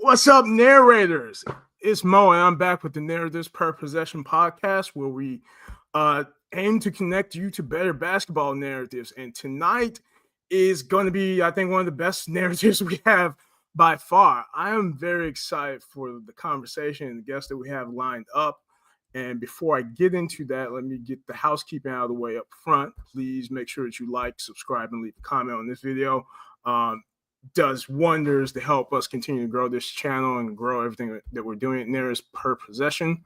What's up, narrators? It's Mo, and I'm back with the Narratives Per Possession podcast, where we aim to connect you to better basketball narratives. And tonight is going to be, I think, one of the best narratives we have by far. I am very excited for the conversation and the guests that we have lined up. And before I get into that, let me get the housekeeping out of the way up front. Please make sure that you like, subscribe, and leave a comment on this video. Does wonders to help us continue to grow this channel and grow everything that we're doing. And there is Per Possession.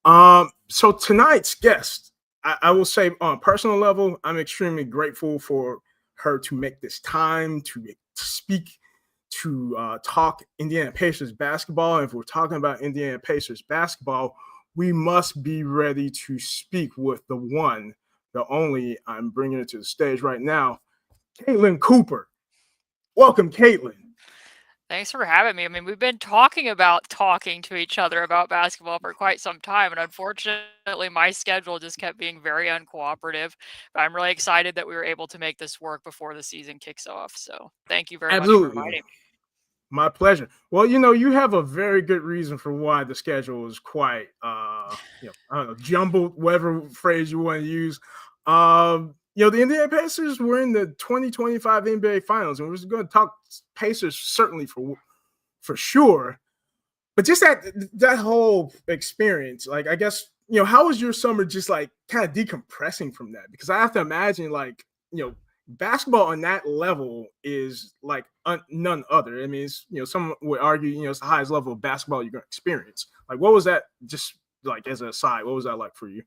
So tonight's guest, I will say on a personal level, I'm extremely grateful for her to make this time to speak, to talk Indiana Pacers basketball. And if we're talking about Indiana Pacers basketball, we must be ready to speak with the one, the only. I'm bringing it to the stage right now, Caitlin Cooper. Welcome, Caitlin. Thanks for having me. I mean, we've been talking to each other about basketball for quite some time, and unfortunately, my schedule just kept being very uncooperative. But I'm really excited that we were able to make this work before the season kicks off. So thank you very much for Absolutely. inviting me. My pleasure. Well, you have a very good reason for why the schedule is quite, I don't know, jumbled, whatever phrase you want to use. The Indiana Pacers were in the 2025 NBA Finals, and we're just going to talk Pacers certainly for sure. But just that whole experience, like, I guess, how was your summer just like kind of decompressing from that? Because I have to imagine, like, basketball on that level is like none other. I mean, it's, some would argue, it's the highest level of basketball you're going to experience. Like, what was that, just like as an aside, what was that like for you?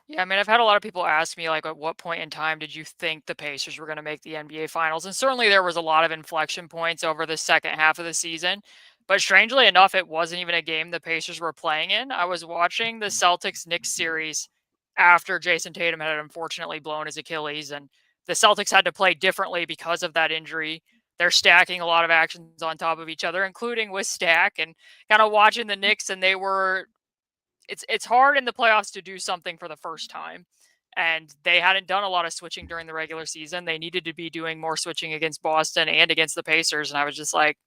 Yeah, I mean, I've had a lot of people ask me, like, at what point in time did you think the Pacers were going to make the NBA Finals? And certainly there was a lot of inflection points over the second half of the season. But strangely enough, it wasn't even a game the Pacers were playing in. I was watching the Celtics-Knicks series after Jason Tatum had unfortunately blown his Achilles, and the Celtics had to play differently because of that injury. They're stacking a lot of actions on top of each other, including with Stack, and kind of watching the Knicks, and it's hard in the playoffs to do something for the first time. And they hadn't done a lot of switching during the regular season. They needed to be doing more switching against Boston and against the Pacers. And I was just like,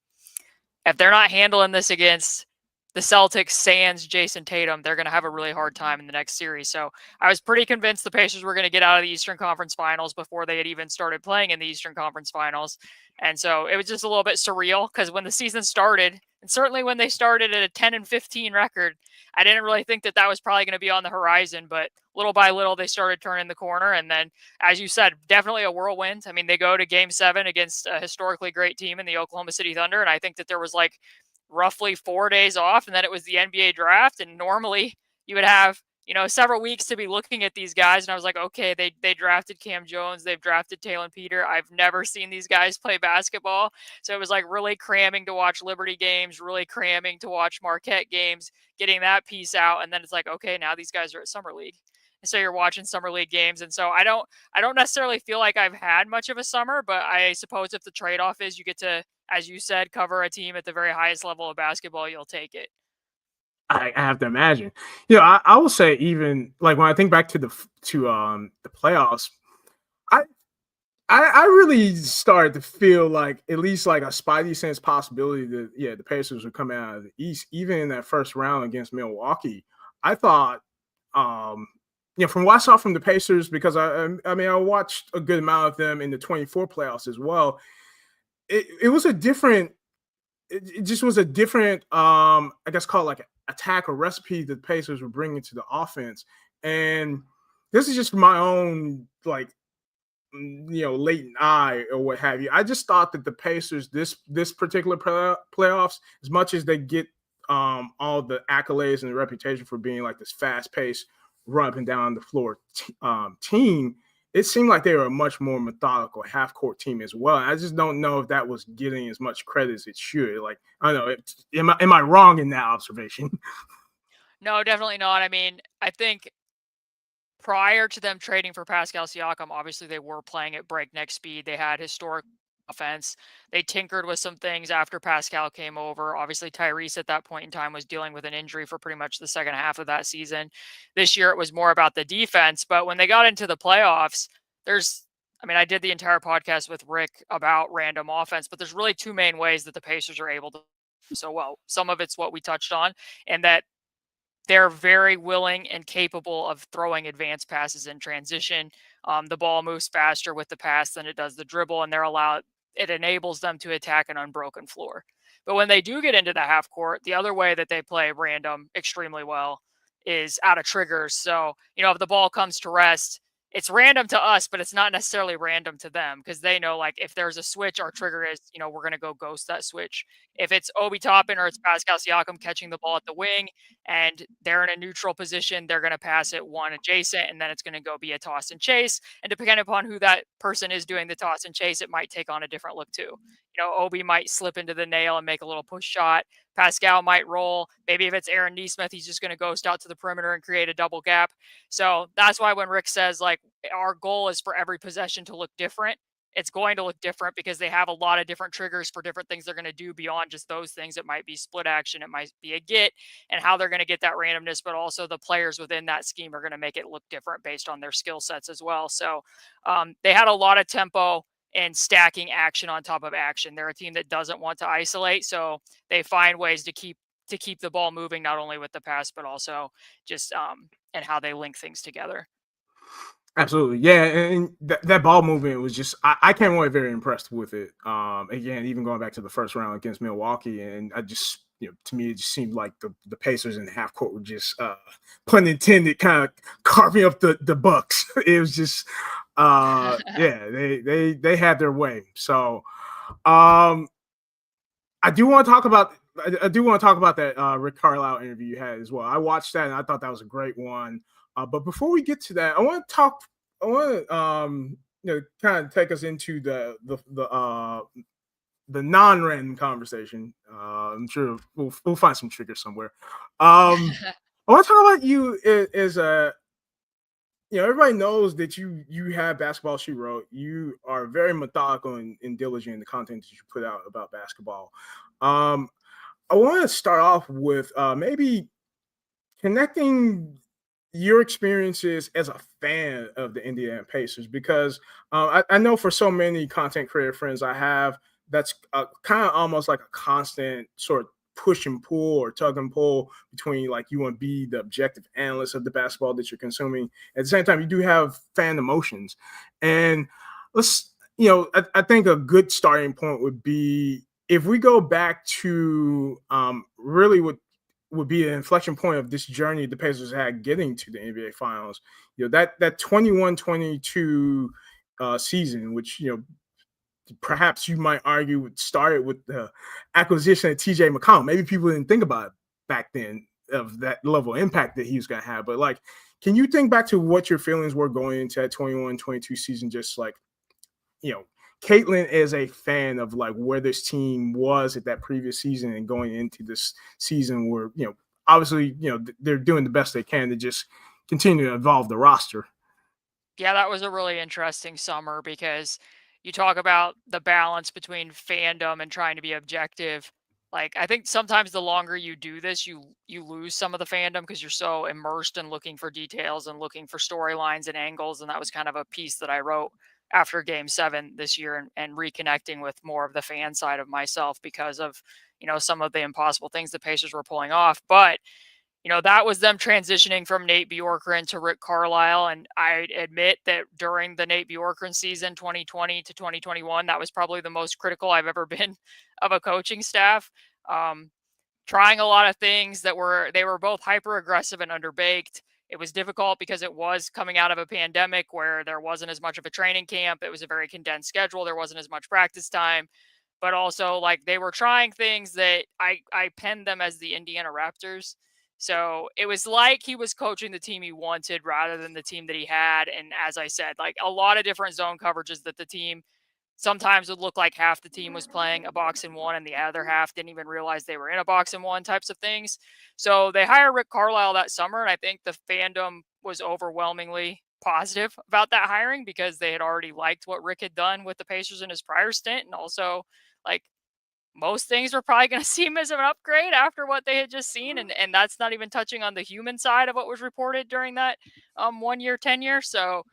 if they're not handling this against the Celtics sans Jason Tatum, they're going to have a really hard time in the next series. So I was pretty convinced the Pacers were going to get out of the Eastern Conference Finals before they had even started playing in the Eastern Conference Finals. And so it was just a little bit surreal because when the season started, and certainly when they started at a 10-15 record, I didn't really think that was probably going to be on the horizon, but little by little, they started turning the corner. And then, as you said, definitely a whirlwind. I mean, they go to Game 7 against a historically great team in the Oklahoma City Thunder, and I think that there was like roughly 4 days off, and then it was the NBA draft. And normally you would have, several weeks to be looking at these guys. And I was like, okay, they drafted Cam Jones. They've drafted Talon Peter. I've never seen these guys play basketball. So it was like really cramming to watch Liberty games, really cramming to watch Marquette games, getting that piece out. And then it's like, okay, now these guys are at Summer League. And so you're watching Summer League games. And so I don't necessarily feel like I've had much of a summer, but I suppose if the trade-off is you get to, as you said, cover a team at the very highest level of basketball, you'll take it. I have to imagine. I will say, even like when I think back to the playoffs, I really started to feel like at least like a spidey sense possibility that the Pacers would come out of the East, even in that first round against Milwaukee. I thought, from what I saw from the Pacers, because I mean I watched a good amount of them in the 24 playoffs as well. It was a different. It just was a different, I guess, call it like attack or recipe that the Pacers were bringing to the offense. And this is just my own, like, latent eye or what have you. I just thought that the Pacers, this particular playoffs, as much as they get all the accolades and the reputation for being like this fast-paced, run up and down the floor team, it seemed like they were a much more methodical half-court team as well. And I just don't know if that was getting as much credit as it should. Like, I don't know. Am I wrong in that observation? No, definitely not. I mean, I think prior to them trading for Pascal Siakam, obviously they were playing at breakneck speed. They had historic offense. They tinkered with some things after Pascal came over. Obviously, Tyrese at that point in time was dealing with an injury for pretty much the second half of that season. This year, it was more about the defense. But when they got into the playoffs, I did the entire podcast with Rick about random offense, but there's really two main ways that the Pacers are able to so well. Some of it's what we touched on, and that they're very willing and capable of throwing advanced passes in transition. The ball moves faster with the pass than it does the dribble, and they're allowed. It enables them to attack an unbroken floor. But when they do get into the half court, the other way that they play random extremely well is out of triggers. So, if the ball comes to rest, it's random to us, but it's not necessarily random to them because they know, like, if there's a switch, our trigger is, we're going to go ghost that switch. If it's Obi Toppin or it's Pascal Siakam catching the ball at the wing, and they're in a neutral position, they're going to pass it one adjacent, and then it's going to go be a toss and chase. And depending upon who that person is doing the toss and chase, it might take on a different look too. Obi might slip into the nail and make a little push shot. Pascal might roll. Maybe if it's Aaron Neesmith, he's just going to ghost out to the perimeter and create a double gap. So that's why when Rick says, like, our goal is for every possession to look different, it's going to look different because they have a lot of different triggers for different things they're going to do beyond just those things. It might be split action, it might be a get, and how they're going to get that randomness, but also the players within that scheme are going to make it look different based on their skill sets as well. So they had a lot of tempo and stacking action on top of action. They're a team that doesn't want to isolate, so they find ways to keep the ball moving, not only with the pass, but also just and how they link things together. Absolutely, yeah, and that ball movement was just I came away very impressed with it. Again, even going back to the first round against Milwaukee, and I just to me it just seemed like the Pacers in the half court were just pun intended, kind of carving up the Bucks. It was just yeah, they had their way. So I do want to talk about that Rick Carlisle interview you had as well. I watched that and I thought that was a great one. But before we get to that, I want to talk. I want to kind of take us into the non-random conversation. I'm sure we'll find some triggers somewhere. I want to talk about you as a everybody knows that you have Basketball She Wrote. You are very methodical and diligent in the content that you put out about basketball. I want to start off with maybe connecting your experiences as a fan of the Indiana Pacers, because I know for so many content creator friends I have, that's kind of almost like a constant sort of push and pull or tug and pull between, like, you want to be the objective analyst of the basketball that you're consuming. At the same time, you do have fan emotions. And let's, I think a good starting point would be if we go back to really what would be an inflection point of this journey the Pacers had getting to the NBA Finals. That 21-22 season, which perhaps you might argue started with the acquisition of TJ McConnell. Maybe people didn't think about it back then of that level of impact that he was going to have. But, like, can you think back to what your feelings were going into that 21-22 season? Just like, Caitlin is a fan of, like, where this team was at that previous season and going into this season where, obviously, they're doing the best they can to just continue to evolve the roster. Yeah, that was a really interesting summer because you talk about the balance between fandom and trying to be objective. Like, I think sometimes the longer you do this, you lose some of the fandom because you're so immersed in looking for details and looking for storylines and angles. And that was kind of a piece that I wrote after Game 7 this year, and reconnecting with more of the fan side of myself because of, some of the impossible things the Pacers were pulling off. But that was them transitioning from Nate Bjorkgren to Rick Carlisle. And I admit that during the Nate Bjorkgren season, 2020 to 2021, that was probably the most critical I've ever been of a coaching staff. Trying a lot of things they were both hyper aggressive and underbaked. It was difficult because it was coming out of a pandemic where there wasn't as much of a training camp. It was a very condensed schedule. There wasn't as much practice time, but also, like, they were trying things that I penned them as the Indiana Raptors. So it was like he was coaching the team he wanted rather than the team that he had. And as I said, like, a lot of different zone coverages that the team sometimes would look like half the team was playing a box and one and the other half didn't even realize they were in a box and one types of things. So they hired Rick Carlisle that summer, and I think the fandom was overwhelmingly positive about that hiring because they had already liked what Rick had done with the Pacers in his prior stint. And also, like, most things were probably going to seem as an upgrade after what they had just seen. And that's not even touching on the human side of what was reported during that 1 year tenure. So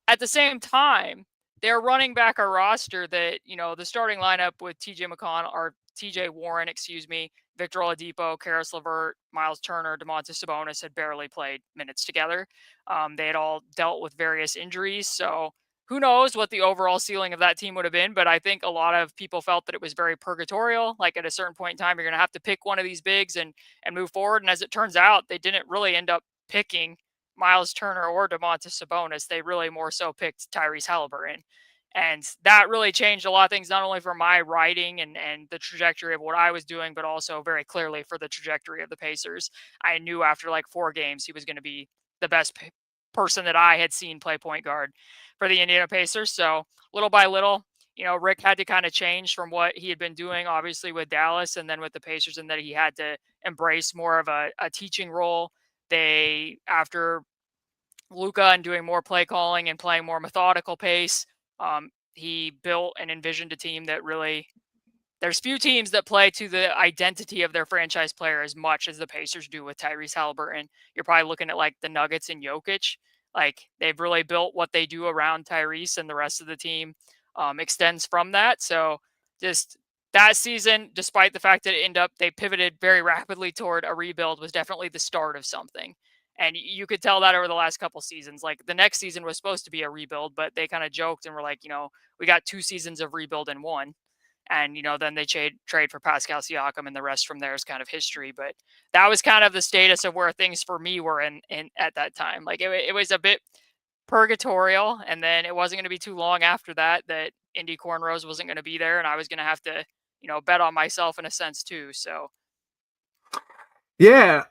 at the same time, they're running back a roster that, the starting lineup with TJ McConnell or TJ Warren, Victor Oladipo, Karis LeVert, Miles Turner, Domantas Sabonis had barely played minutes together. They had all dealt with various injuries. So who knows what the overall ceiling of that team would have been. But I think a lot of people felt that it was very purgatorial. Like at a certain point in time, you're going to have to pick one of these bigs and move forward. And as it turns out, they didn't really end up picking Miles Turner or Domantas Sabonis. They really more so picked Tyrese Halliburton. And that really changed a lot of things, not only for my writing and the trajectory of what I was doing, but also very clearly for the trajectory of the Pacers. I knew after like 4 games, he was going to be the best person that I had seen play point guard for the Indiana Pacers. So little by little, Rick had to kind of change from what he had been doing, obviously with Dallas and then with the Pacers, and that he had to embrace more of a teaching role. After Luka and doing more play calling and playing more methodical pace, he built and envisioned a team that really, there's few teams that play to the identity of their franchise player as much as the Pacers do with Tyrese Halliburton. You're probably looking at like the Nuggets and Jokic. Like they've really built what they do around Tyrese, and the rest of the team extends from that. So just that season, despite the fact that they pivoted very rapidly toward a rebuild, was definitely the start of something. And you could tell that over the last couple seasons. Like the next season was supposed to be a rebuild, but they kind of joked and were like, we got 2 seasons of rebuild in one. And then they trade for Pascal Siakam, and the rest from there is kind of history. But that was kind of the status of where things for me were in at that time. Like it was a bit purgatorial, and then it wasn't going to be too long after that Indy Cornrows wasn't going to be there, and I was going to have to bet on myself in a sense too. So yeah,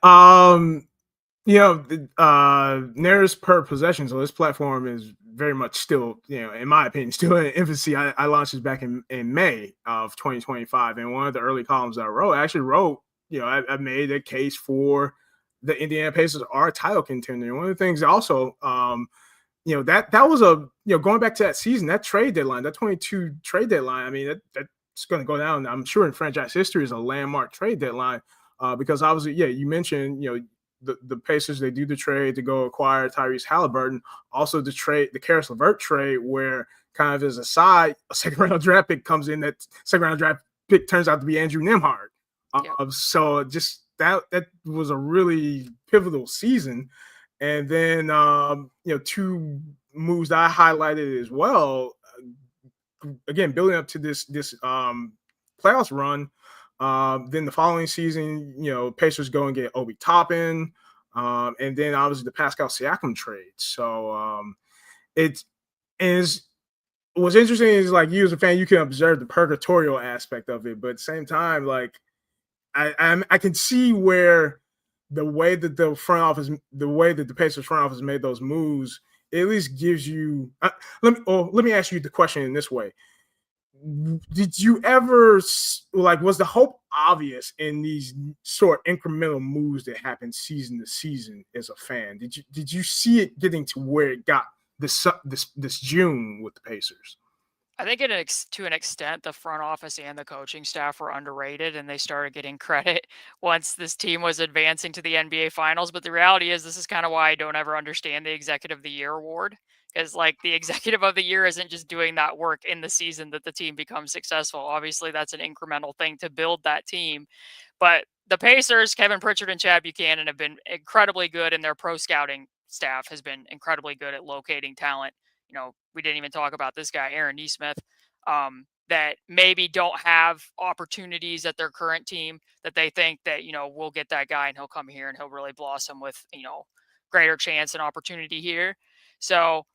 narratives per possession. So this platform is very much still, in my opinion, still in infancy. I launched this back in May of 2025, and one of the early columns I actually wrote, I made a case for the Indiana Pacers are a title contender. And one of the things also, that was going back to that season, that trade deadline, that 22 trade deadline. I mean, that's going to go down, I'm sure, in franchise history as a landmark trade deadline, because obviously, you mentioned, the Pacers, they do the trade to go acquire Tyrese Halliburton. Also, the Karis LeVert trade, where kind of as a side, a second round draft pick comes in. That second round draft pick turns out to be Andrew Nembhard. Yep. So just that was a really pivotal season. And then, 2 moves that I highlighted as well. Again, building up to this playoffs run. Then the following season, Pacers go and get Obi Toppin, and then obviously the Pascal Siakam trade. So what's interesting is, like, you as a fan, you can observe the purgatorial aspect of it, but at the same time, like, I can see where the way that the Pacers front office made those moves, it at least gives you. Let me ask you the question in this way: did you ever, like, was the hope obvious in these sort of incremental moves that happen season to season as a fan? Did you see it getting to where it got this June with the Pacers? I think to an extent, the front office and the coaching staff were underrated, and they started getting credit once this team was advancing to the NBA Finals. But the reality is, this is kind of why I don't ever understand the Executive of the Year award, because like the Executive of the Year isn't just doing that work in the season that the team becomes successful. Obviously, that's an incremental thing to build that team, but the Pacers, Kevin Pritchard and Chad Buchanan, have been incredibly good, and their pro scouting staff has been incredibly good at locating talent. We didn't even talk about this guy, Aaron Nesmith, that maybe don't have opportunities at their current team, that they think that, we'll get that guy and he'll come here and he'll really blossom with, greater chance and opportunity here. So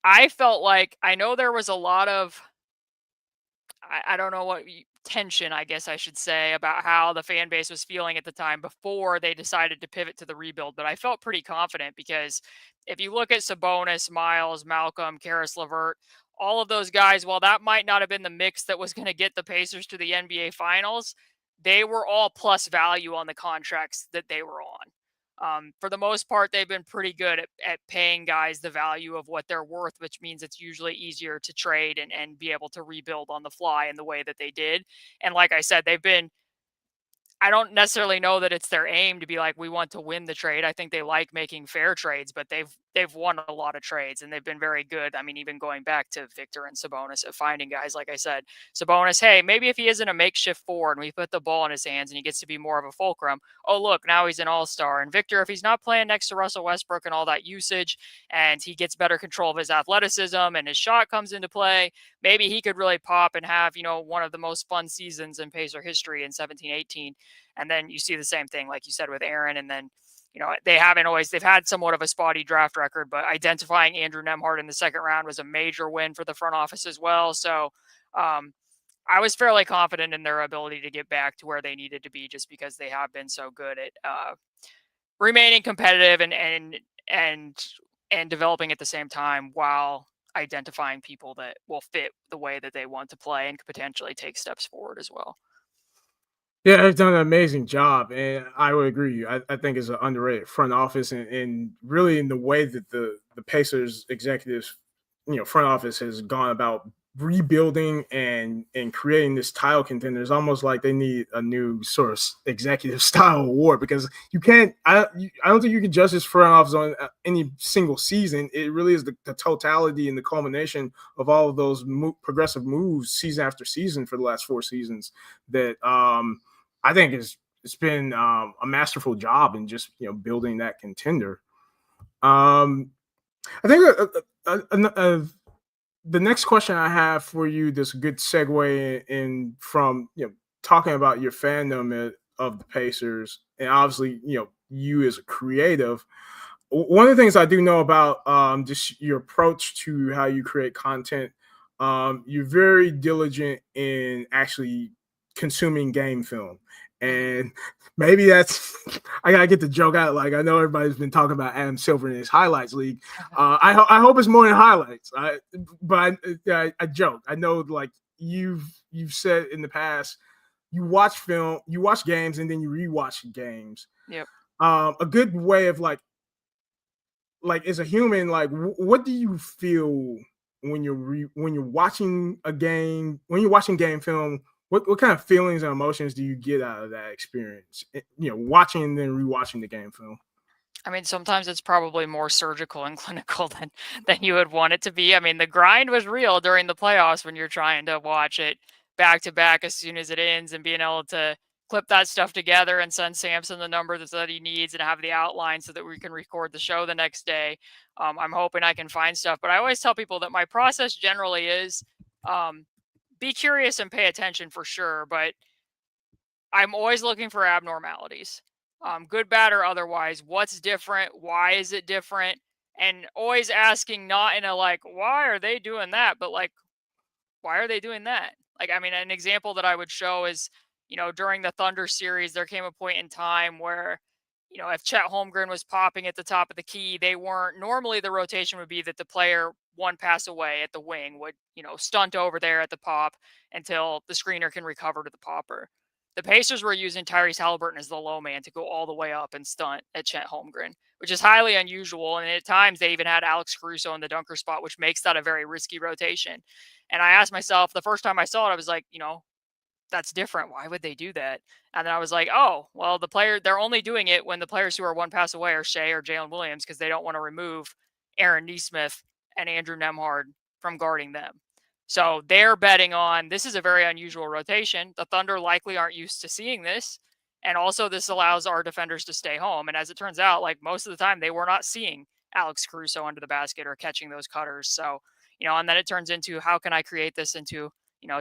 I felt like, I know there was a lot of, I don't know what tension, I guess I should say, about how the fan base was feeling at the time before they decided to pivot to the rebuild. But I felt pretty confident, because if you look at Sabonis, Miles, Malcolm, Karis LeVert, all of those guys, while that might not have been the mix that was going to get the Pacers to the NBA Finals, they were all plus value on the contracts that they were on. For the most part, they've been pretty good at paying guys the value of what they're worth, which means it's usually easier to trade and be able to rebuild on the fly in the way that they did. And like I said, I don't necessarily know that it's their aim to be like, we want to win the trade. I think they like making fair trades, but they've they've won a lot of trades and they've been very good. I mean, even going back to Victor and Sabonis at finding guys, like I said, Sabonis, hey, maybe if he isn't a makeshift forward and we put the ball in his hands and he gets to be more of a fulcrum, oh, look, now he's an all-star. And Victor, if he's not playing next to Russell Westbrook and all that usage and he gets better control of his athleticism and his shot comes into play, maybe he could really pop and have, one of the most fun seasons in Pacer history in 17-18. And then you see the same thing, like you said, with Aaron. And then they've had somewhat of a spotty draft record, but identifying Andrew Nembhard in the second round was a major win for the front office as well. So I was fairly confident in their ability to get back to where they needed to be, just because they have been so good at remaining competitive and developing at the same time, while identifying people that will fit the way that they want to play and could potentially take steps forward as well. Yeah, they've done an amazing job, and I would agree. I think it's an underrated front office, and really in the way that the Pacers executives, front office has gone about rebuilding and creating this title contender. It's almost like they need a new sort of executive style award, because you can't. I don't think you can judge this front office on any single season. It really is the totality and the culmination of all of those progressive moves season after season for the last 4 seasons that I think it's been a masterful job in just building that contender. I think the next question I have for you, this good segue in from talking about your fandom of the Pacers, and obviously you as a creative. One of the things I do know about just your approach to how you create content, you're very diligent in actually consuming game film. And maybe that's I gotta get the joke out. Like, I know everybody's been talking about Adam Silver in his highlights league. I hope it's more than highlights. But I joke. I know, like, you've said in the past, you watch film, you watch games, and then you rewatch games. Yep. A good way of like as a human, like what do you feel when you're watching a game, when you're watching game film? What kind of feelings and emotions do you get out of that experience? Watching and then rewatching the game film. I mean, sometimes it's probably more surgical and clinical than you would want it to be. I mean, the grind was real during the playoffs when you're trying to watch it back to back as soon as it ends, and being able to clip that stuff together and send Samson the number that he needs and have the outline so that we can record the show the next day. I'm hoping I can find stuff, but I always tell people that my process generally is be curious and pay attention for sure, but I'm always looking for abnormalities, good, bad, or otherwise. What's different? Why is it different? And always asking, not in a like, why are they doing that? But like, why are they doing that? Like, I mean, an example that I would show is, during the Thunder series, there came a point in time where, if Chet Holmgren was popping at the top of the key, they weren't normally, the rotation would be that the player one pass away at the wing would, stunt over there at the pop until the screener can recover to the popper. The Pacers were using Tyrese Halliburton as the low man to go all the way up and stunt at Chet Holmgren, which is highly unusual. And at times they even had Alex Caruso in the dunker spot, which makes that a very risky rotation. And I asked myself the first time I saw it, I was like, that's different. Why would they do that? And then I was like, oh, well, they're only doing it when the players who are one pass away are Shea or Jalen Williams, because they don't want to remove Aaron Nesmith and Andrew Nembhard from guarding them. So they're betting on, this is a very unusual rotation. The Thunder likely aren't used to seeing this. And also this allows our defenders to stay home. And as it turns out, like, most of the time they were not seeing Alex Caruso under the basket or catching those cutters. So, and then it turns into, how can I create this into,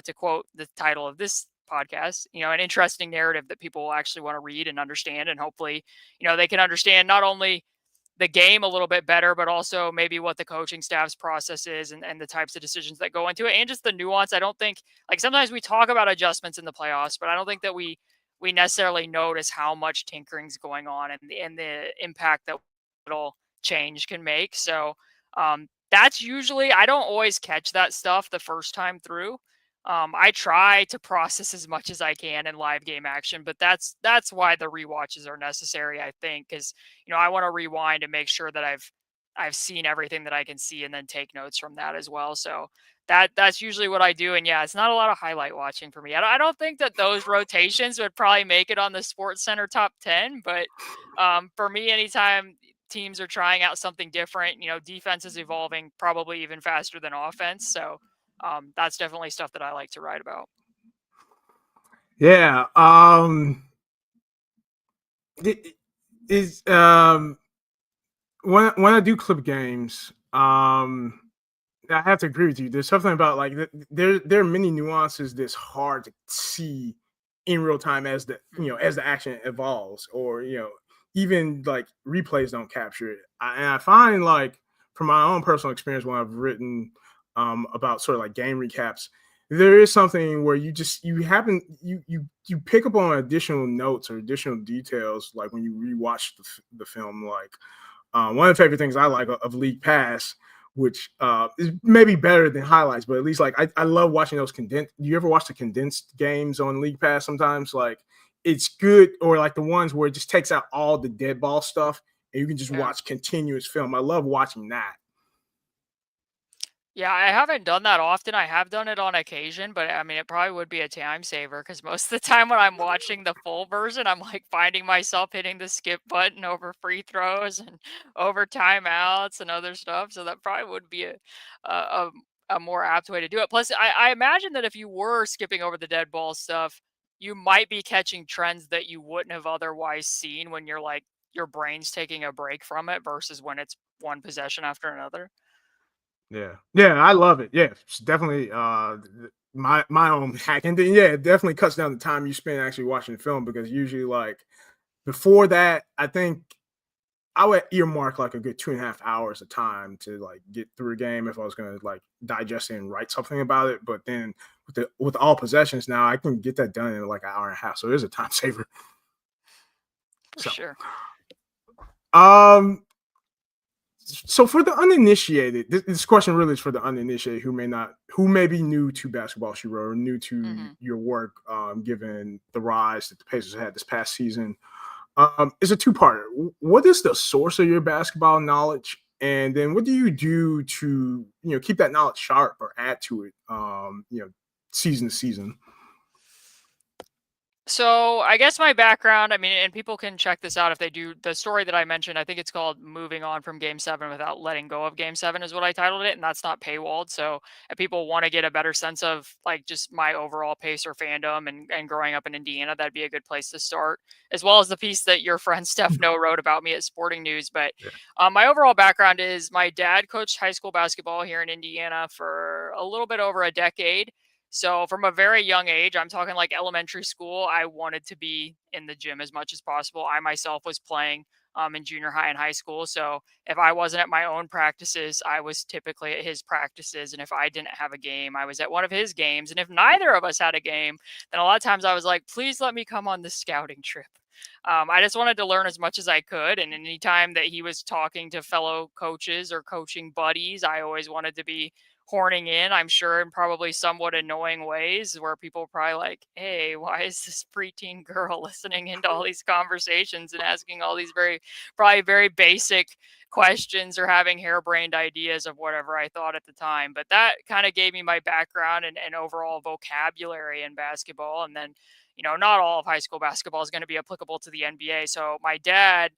to quote the title of this podcast, an interesting narrative that people will actually want to read and understand. And hopefully, they can understand not only the game a little bit better, but also maybe what the coaching staff's process is, and the types of decisions that go into it, and just the nuance. I don't think, like, sometimes we talk about adjustments in the playoffs, but I don't think that we necessarily notice how much tinkering's going on and the impact that little change can make. So that's usually, I don't always catch that stuff the first time through. I try to process as much as I can in live game action, but that's why the rewatches are necessary, I think, because I want to rewind and make sure that I've seen everything that I can see, and then take notes from that as well. So that's usually what I do. And yeah, it's not a lot of highlight watching for me. I don't think that those rotations would probably make it on the Sports Center top 10, but for me, anytime teams are trying out something different. Defense is evolving probably even faster than offense. So that's definitely stuff that I like to write about. Yeah. Is when I do clip games, I have to agree with you. There's something about like there are many nuances that's hard to see in real time as as the action evolves, or even like replays don't capture it. And I find like from my own personal experience when I've written about sort of like game recaps, there is something where you pick up on additional notes or additional details like when you rewatch the film. Like one of the favorite things I like of League Pass, which is maybe better than highlights, but at least like I love watching those condensed. Do you ever watch the condensed games on League Pass? Sometimes like it's good, or like the ones where it just takes out all the dead ball stuff and you can just Yeah. watch continuous film. I love watching that. Yeah, I haven't done that often. I have done it on occasion, but I mean, it probably would be a time saver because most of the time when I'm watching the full version, I'm like finding myself hitting the skip button over free throws and over timeouts and other stuff. So that probably would be a, a, a more apt way to do it. Plus, I imagine that if you were skipping over the dead ball stuff, you might be catching trends that you wouldn't have otherwise seen when you're like your brain's taking a break from it versus when it's one possession after another. Yeah, yeah, I love it. Yeah, it's definitely my own hack, and then yeah, it definitely cuts down the time you spend actually watching the film because usually like before that, I think I would earmark like a good 2.5 hours of time to like get through a game if I was gonna like digest it and write something about it. But then with all possessions now, I can get that done in like an hour and a half. So it is a time saver. For So sure. um so for the uninitiated, this question really is for the uninitiated who may be new to basketball she wrote or new to Mhm. your work, given the rise that the Pacers had this past season. It's a two-parter. What is the source of your basketball knowledge? And then what do you do to, keep that knowledge sharp or add to it, season to season? So I guess my background, I mean, and people can check this out if they do the story that I mentioned. I think it's called "Moving On from Game 7 Without Letting Go of Game 7" is what I titled it, and that's not paywalled. So if people want to get a better sense of like just my overall Pacer fandom and growing up in Indiana, that'd be a good place to start, as well as the piece that your friend Steph No wrote about me at Sporting News. But Yeah. my overall background is my dad coached high school basketball here in Indiana for a little bit over a decade. So from a very young age, I'm talking like elementary school, I wanted to be in the gym as much as possible. I myself was playing in junior high and high school. So if I wasn't at my own practices, I was typically at his practices. And if I didn't have a game, I was at one of his games. And if neither of us had a game, then a lot of times I was like, please let me come on this scouting trip. I just wanted to learn as much as I could. And anytime that he was talking to fellow coaches or coaching buddies, I always wanted to be horning in, I'm sure, in probably somewhat annoying ways where people are probably like, hey, why is this preteen girl listening into all these conversations and asking all these probably very basic questions or having harebrained ideas of whatever I thought at the time. But that kind of gave me my background and overall vocabulary in basketball. And then, not all of high school basketball is going to be applicable to the NBA. So my dad,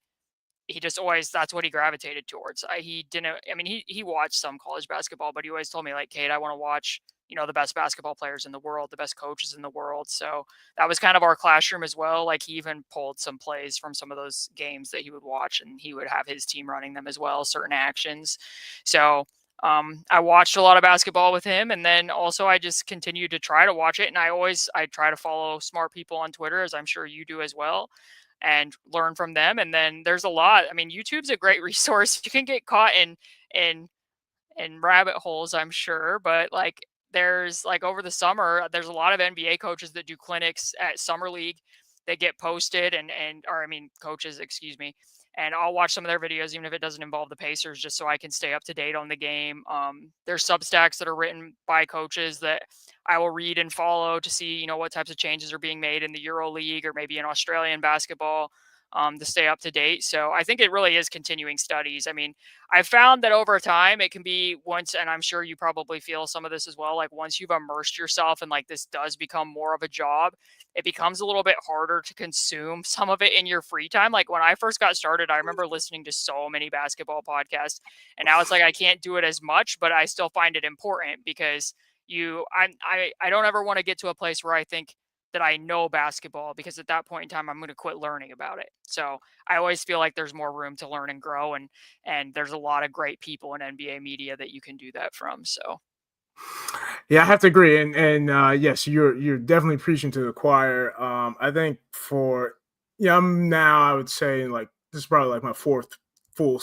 he just always that's what he gravitated towards. He didn't. I mean, he watched some college basketball, but he always told me like, Kate, I want to watch the best basketball players in the world, the best coaches in the world. So that was kind of our classroom as well. Like he even pulled some plays from some of those games that he would watch, and he would have his team running them as well, certain actions. So I watched a lot of basketball with him, and then also I just continued to try to watch it. And I try to follow smart people on Twitter, as I'm sure you do as well, and learn from them. And then there's a lot. I mean, YouTube's a great resource. You can get caught in in rabbit holes, I'm sure, but like there's like over the summer, there's a lot of NBA coaches that do clinics at summer league that get posted or I mean coaches, excuse me. And I'll watch some of their videos, even if it doesn't involve the Pacers, just so I can stay up to date on the game. There's Substacks that are written by coaches that I will read and follow to see, what types of changes are being made in the Euro League or maybe in Australian basketball. to stay up to date. So I think it really is continuing studies. I mean, I've found that over time it can be once, and I'm sure you probably feel some of this as well. Like once you've immersed yourself and like this does become more of a job, it becomes a little bit harder to consume some of it in your free time. Like when I first got started, I remember listening to so many basketball podcasts, and now it's like I can't do it as much, but I still find it important because I don't ever want to get to a place where I think that I know basketball, because at that point in time I'm going to quit learning about it. So I always feel like there's more room to learn and grow, and there's a lot of great people in NBA media that you can do that from. So Yeah, I have to agree, and yes, you're definitely preaching to the choir. I think for I'm now I would say like this is probably like my fourth full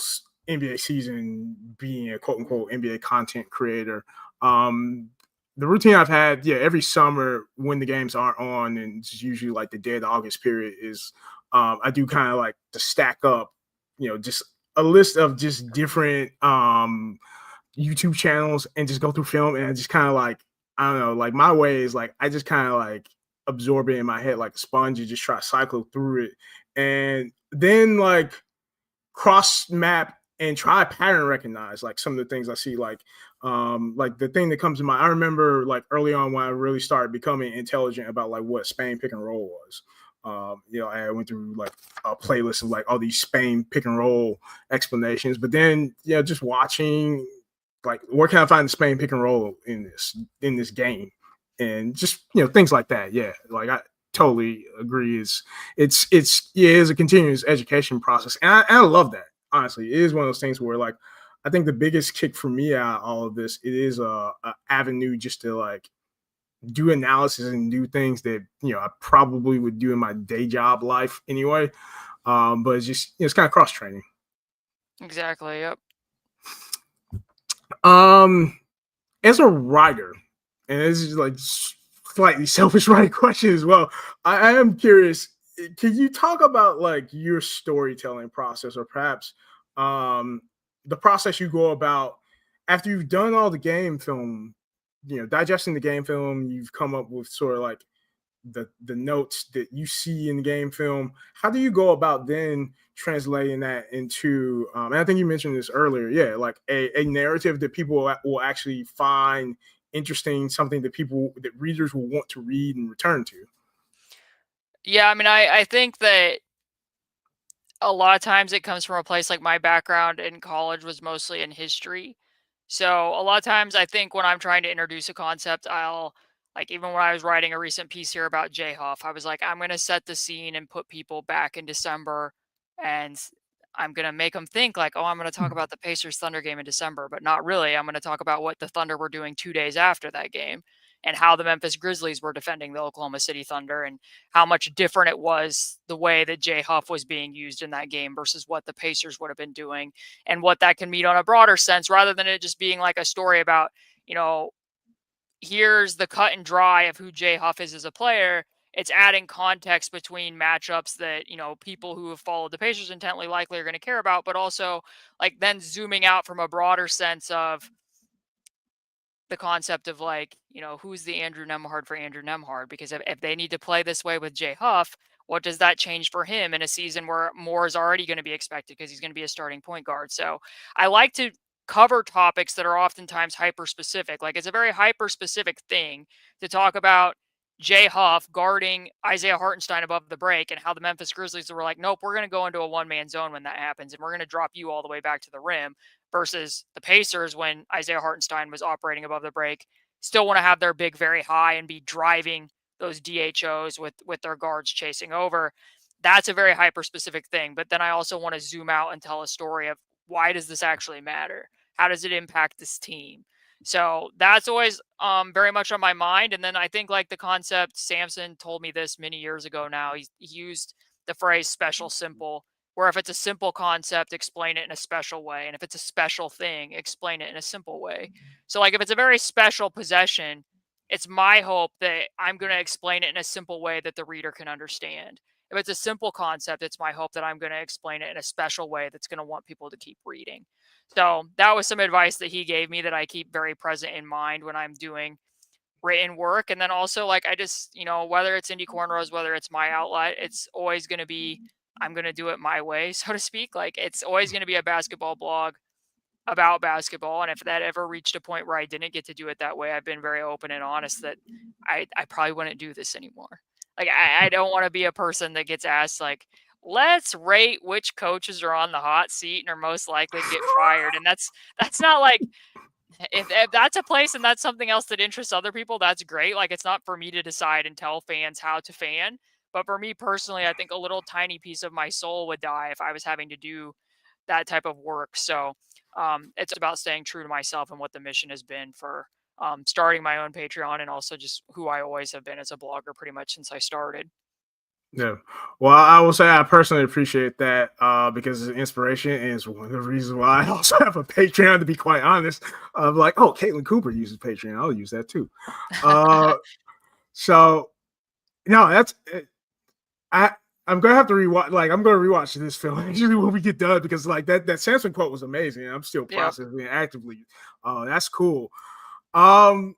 NBA season being a quote unquote NBA content creator. Um, the routine I've had, every summer when the games aren't on, and it's usually like the dead August period, is I do kind of like to stack up, just a list of just different YouTube channels and just go through film, and I just kind of like I don't know, like my way is like I just kind of like absorb it in my head like a sponge and just try to cycle through it, and then like cross map and try pattern recognize like some of the things I see, like the thing that comes to mind. I remember like early on when I really started becoming intelligent about like what Spain pick and roll was. I went through like a playlist of like all these Spain pick and roll explanations, but then just watching like where can I find the Spain pick and roll in this game, and just things like that. Yeah, like I totally agree. It is a continuous education process, and I love that. Honestly, it is one of those things where like I think the biggest kick for me out of all of this, it is a avenue just to like do analysis and do things that I probably would do in my day job life anyway. But it's just it's kind of cross training. exactly, yep. Um, as a writer, and this is like slightly selfish writing question as well. I am curious. Can you talk about like your storytelling process, or perhaps um, the process you go about after you've done all the game film, digesting the game film, you've come up with sort of like the notes that you see in the game film. How do you go about then translating that into and I think you mentioned this earlier, like a narrative that people will actually find interesting, something that readers will want to read and return to? Yeah, I mean, I think that a lot of times it comes from a place like my background in college was mostly in history. So a lot of times I think when I'm trying to introduce a concept, I'll like even when I was writing a recent piece here about J Huff, I was like, I'm gonna set the scene and put people back in December, and I'm gonna make them think like, oh, I'm gonna talk about the Pacers Thunder game in December, but not really. I'm gonna talk about what the Thunder were doing 2 days after that game, and how the Memphis Grizzlies were defending the Oklahoma City Thunder, and how much different it was the way that J Huff was being used in that game versus what the Pacers would have been doing, and what that can mean on a broader sense, rather than it just being like a story about, here's the cut and dry of who Jay Huff is as a player. It's adding context between matchups that, people who have followed the Pacers intently likely are going to care about, but also like then zooming out from a broader sense of the concept of like, who's the Andrew Nemhard for Andrew Nemhard? Because if they need to play this way with Jay Huff, what does that change for him in a season where more is already going to be expected because he's going to be a starting point guard? So I like to cover topics that are oftentimes hyper specific. Like it's a very hyper specific thing to talk about Jay Huff guarding Isaiah Hartenstein above the break, and how the Memphis Grizzlies were like, nope, we're going to go into a one-man zone when that happens, and we're going to drop you all the way back to the rim, versus the Pacers when Isaiah Hartenstein was operating above the break, still want to have their big very high and be driving those DHOs with their guards chasing over. That's a very hyper specific thing. But then I also want to zoom out and tell a story of why does this actually matter? How does it impact this team? So that's always very much on my mind. And then I think like the concept, Samson told me this many years ago now. He used the phrase special simple, where if it's a simple concept, explain it in a special way. And if it's a special thing, explain it in a simple way. So like if it's a very special possession, it's my hope that I'm going to explain it in a simple way that the reader can understand. If it's a simple concept, it's my hope that I'm going to explain it in a special way that's going to want people to keep reading. So that was some advice that he gave me that I keep very present in mind when I'm doing written work. And then also like I just, whether it's indie cornrows, whether it's my outlet, it's always going to be I'm going to do it my way, so to speak. Like, it's always going to be a basketball blog about basketball. And if that ever reached a point where I didn't get to do it that way, I've been very open and honest that I probably wouldn't do this anymore. Like, I don't want to be a person that gets asked, like, let's rate which coaches are on the hot seat and are most likely to get fired. And that's not like, if that's a place and that's something else that interests other people, that's great. Like, it's not for me to decide and tell fans how to fan. But for me personally, I think a little tiny piece of my soul would die if I was having to do that type of work. So it's about staying true to myself and what the mission has been for starting my own Patreon, and also just who I always have been as a blogger pretty much since I started. Yeah. Well, I will say I personally appreciate that because it's inspiration, and it's one of the reasons why I also have a Patreon, to be quite honest. Of like, oh, Caitlin Cooper uses Patreon. I'll use that too. So, no, that's I. I'm gonna have to rewatch. Like, I'm gonna rewatch this film actually when we get done, because like that Samson quote was amazing. I'm still Yeah. processing it actively. That's cool. Um,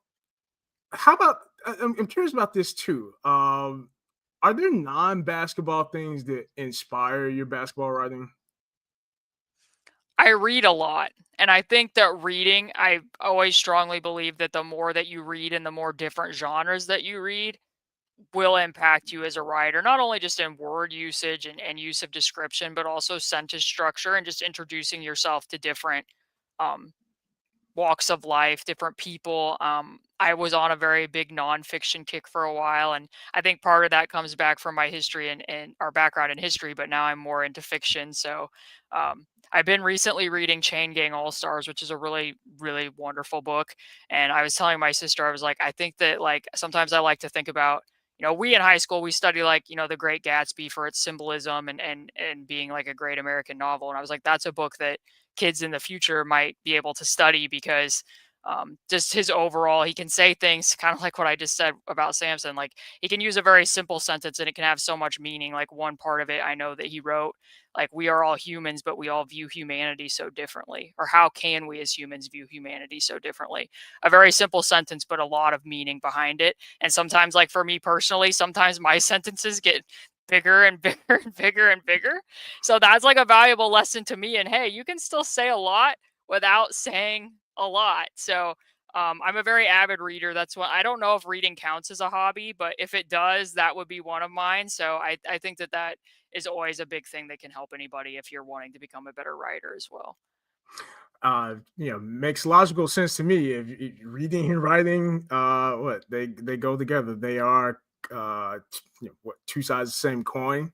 how about? I'm curious about this too. Are there non-basketball things that inspire your basketball writing? I read a lot. And I think that reading, I always strongly believe that the more that you read and the more different genres that you read will impact you as a writer, not only just in word usage and use of description, but also sentence structure and just introducing yourself to different um, walks of life, different people. I was on a very big nonfiction kick for a while, and I think part of that comes back from my history and our background in history. But now I'm more into fiction. So I've been recently reading Chain Gang All Stars, which is a really, really wonderful book. And I was telling my sister, I was like, I think that, like, sometimes I like to think about, we in high school, we study, like, The Great Gatsby for its symbolism and being like a great American novel. And I was like, that's a book that kids in the future might be able to study, because just his overall, he can say things kind of like what I just said about Samson. Like, he can use a very simple sentence and it can have so much meaning. Like, one part of it I know that he wrote, like, we are all humans, but we all view humanity so differently. Or how can we as humans view humanity so differently? A very simple sentence, but a lot of meaning behind it. And sometimes, like, for me personally, sometimes my sentences get bigger and bigger and bigger and bigger. So that's like a valuable lesson to me. And hey, you can still say a lot without saying a lot. So I'm a very avid reader. That's what, I don't know if reading counts as a hobby, but if it does, that would be one of mine. So I think that that is always a big thing that can help anybody if you're wanting to become a better writer as well. Makes logical sense to me. If reading and writing, what they go together. They are, what, two sides of the same coin.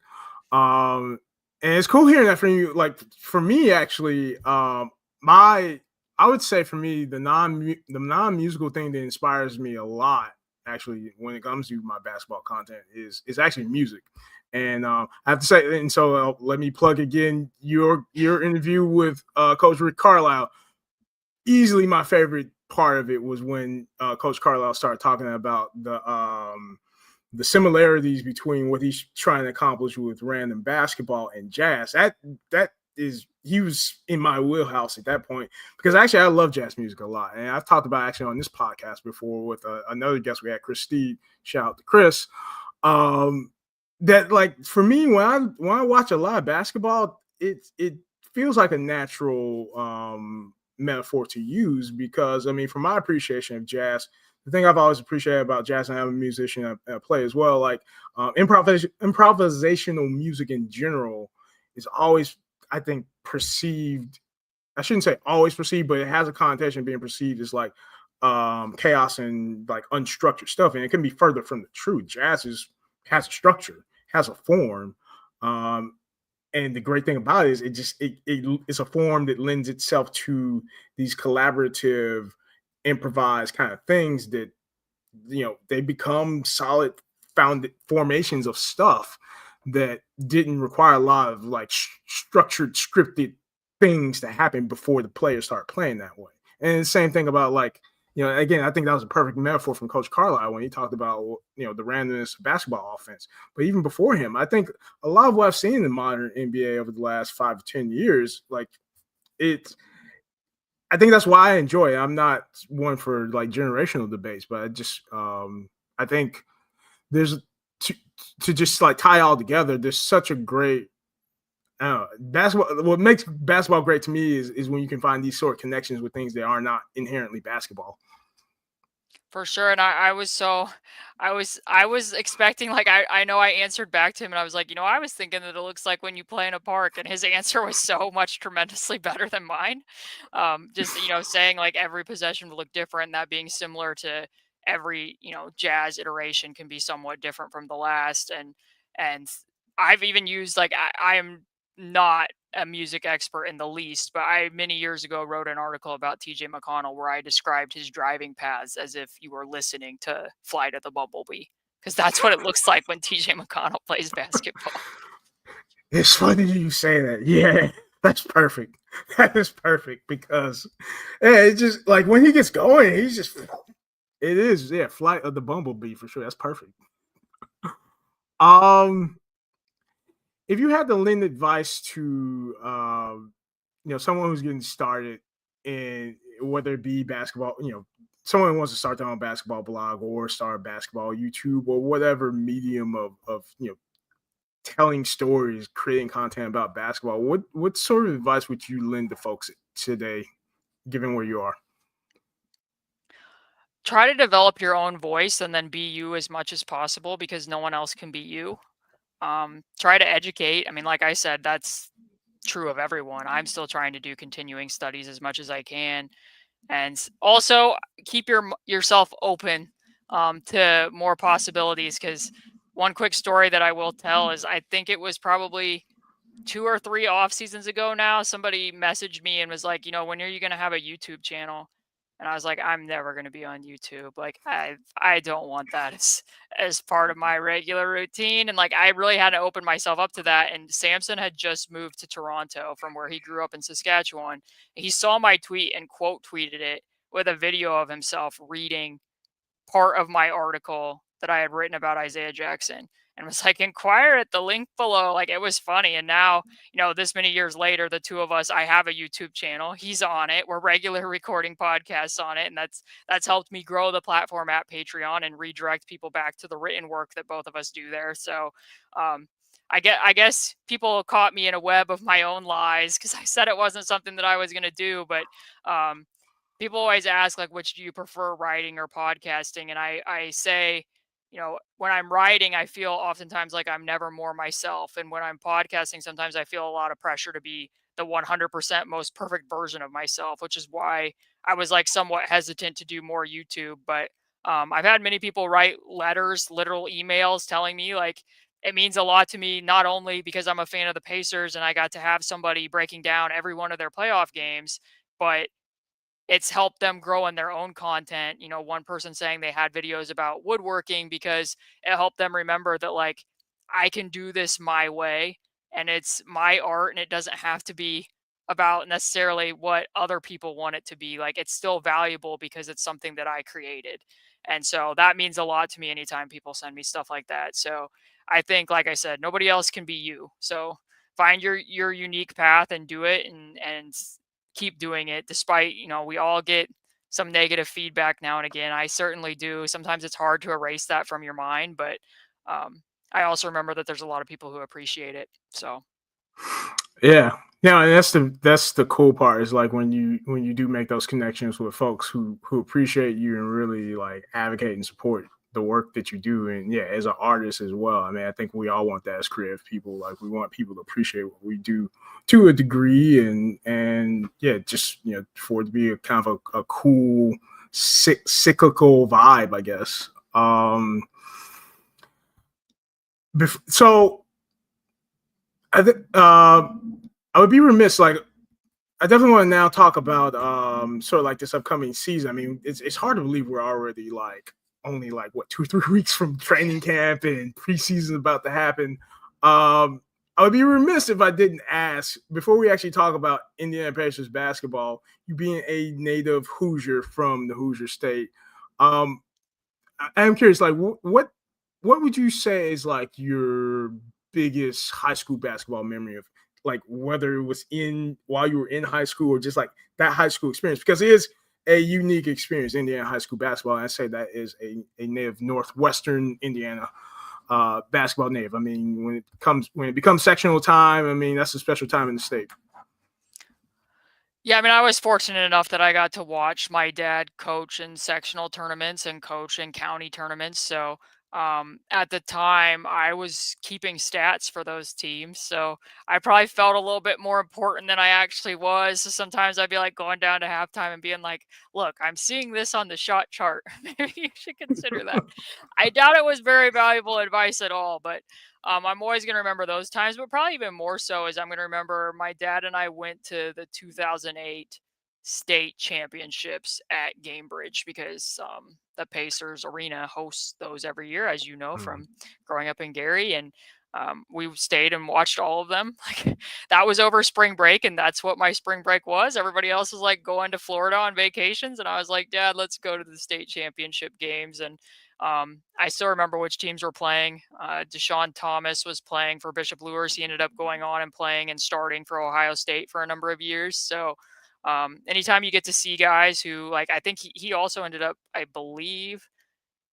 Um, and it's cool hearing that from you. Like, for me, actually, my I would say for me the non musical thing that inspires me a lot, actually, when it comes to my basketball content, is actually music. And I have to say, and so let me plug again your interview with Coach Rick Carlisle. Easily my favorite part of it was when Coach Carlisle started talking about the similarities between what he's trying to accomplish with random basketball and jazz. That is, he was in my wheelhouse at that point, because actually I love jazz music a lot, and I've talked about actually on this podcast before with another guest we had, Chris Steed. Shout out to Chris. That, like, for me, when I watch a lot of basketball, it feels like a natural metaphor to use, because I mean, from my appreciation of jazz, the thing I've always appreciated about jazz, and I'm a musician, I play as well, like improvisational music in general is always, I think, perceived. I shouldn't say always perceived, but it has a connotation of being perceived as like chaos and like unstructured stuff, and it can be further from the truth. Has a structure, has a form, um, and the great thing about it is it's a form that lends itself to these collaborative, improvised kind of things that, they become solid found formations of stuff that didn't require a lot of like structured, scripted things to happen before the players start playing that way. And the same thing about, like, again, I think that was a perfect metaphor from Coach Carlisle when he talked about, the randomness of basketball offense. But even before him, I think a lot of what I've seen in the modern NBA over the last 5 to 10 years, like, it's, I think that's why I enjoy it. I'm not one for like generational debates, but I think there's to just like tie all together. There's such a great Basketball. What makes basketball great to me is when you can find these sort of connections with things that are not inherently basketball. For sure, and I was expecting, like, I know I answered back to him, and I was like, I was thinking that it looks like when you play in a park, and his answer was so much tremendously better than mine. Just, saying, like, every possession would look different, that being similar to every, Jazz iteration can be somewhat different from the last, and I've even used, like, I am not a music expert in the least, but I many years ago wrote an article about TJ McConnell where I described his driving paths as if you were listening to Flight of the Bumblebee, because that's what it looks like when TJ McConnell plays basketball. It's funny you say that. Yeah, that's perfect. That is perfect because it's just like when he gets going, he's just it is, yeah, Flight of the Bumblebee for sure. That's perfect. Um, if you had to lend advice to someone who's getting started in whether it be basketball, someone who wants to start their own basketball blog or start basketball YouTube or whatever medium of telling stories, creating content about basketball, what sort of advice would you lend to folks today, given where you are? Try to develop your own voice and then be you as much as possible because no one else can be you. Try to educate. I mean, like I said, that's true of everyone. I'm still trying to do continuing studies as much as I can, and also keep yourself open to more possibilities. Because one quick story that I will tell is I think it was probably 2 or 3 off seasons ago now. Somebody messaged me and was like, when are you going to have a YouTube channel? And I was like, I'm never going to be on YouTube. Like, I don't want that as part of my regular routine. And like, I really had to open myself up to that. And Samson had just moved to Toronto from where he grew up in Saskatchewan. He saw my tweet and quote tweeted it with a video of himself reading part of my article that I had written about Isaiah Jackson and was like, inquire at the link below. Like, it was funny. And now, this many years later, the two of us, I have a YouTube channel. He's on it. We're regular recording podcasts on it. And that's helped me grow the platform at Patreon and redirect people back to the written work that both of us do there. So I guess people caught me in a web of my own lies because I said it wasn't something that I was going to do, but people always ask, like, which do you prefer, writing or podcasting? And I say, when I'm writing, I feel oftentimes like I'm never more myself, and when I'm podcasting, sometimes I feel a lot of pressure to be the 100% most perfect version of myself, which is why I was like somewhat hesitant to do more YouTube. But I've had many people write letters, literal emails, telling me like it means a lot to me, not only because I'm a fan of the Pacers and I got to have somebody breaking down every one of their playoff games, but it's helped them grow in their own content. One person saying they had videos about woodworking because it helped them remember that, like, I can do this my way and it's my art and it doesn't have to be about necessarily what other people want it to be. Like, it's still valuable because it's something that I created. And so that means a lot to me anytime people send me stuff like that. So I think, like I said, nobody else can be you. So find your unique path and do it, and keep doing it despite, we all get some negative feedback now and again. I certainly do. Sometimes it's hard to erase that from your mind, but I also remember that there's a lot of people who appreciate it. So Yeah. Yeah, and that's the cool part is like when you do make those connections with folks who appreciate you and really like advocate and support the work that you do. And yeah, as an artist as well. I mean, I think we all want that as creative people. Like we want people to appreciate what we do to a degree, and yeah, just for it to be a kind of a cool cyclical vibe, I guess. So I think I would be remiss. Like, I definitely want to now talk about sort of like this upcoming season. I mean, it's hard to believe we're already like only like what 2 or 3 weeks from training camp and preseason about to happen. I would be remiss if I didn't ask before we actually talk about Indiana Pacers basketball. You being a native Hoosier from the Hoosier State, I'm curious. Like, what would you say is like your biggest high school basketball memory of like whether it was in while you were in high school or just like that high school experience because it is a unique experience, Indiana high school basketball. And I say that is a native Northwestern Indiana basketball native. I mean, when it becomes sectional time, I mean that's a special time in the state. Yeah, I mean, I was fortunate enough that I got to watch my dad coach in sectional tournaments and coach in county tournaments. So, at the time, I was keeping stats for those teams. So I probably felt a little bit more important than I actually was. So sometimes I'd be like going down to halftime and being like, look, I'm seeing this on the shot chart. Maybe you should consider that. I doubt it was very valuable advice at all, but I'm always going to remember those times, but probably even more so is I'm going to remember my dad and I went to the 2008 state championships at Gamebridge because the Pacers Arena hosts those every year, as you know, from growing up in Gary. And we stayed and watched all of them. Like that was over spring break, and that's what my spring break was. Everybody else was like going to Florida on vacations, and I was like, Dad, let's go to the state championship games. And I still remember which teams were playing. Deshaun Thomas was playing for Bishop Lures. He ended up going on and playing and starting for Ohio State for a number of years. So anytime you get to see guys who, like, I think he also ended up, I believe,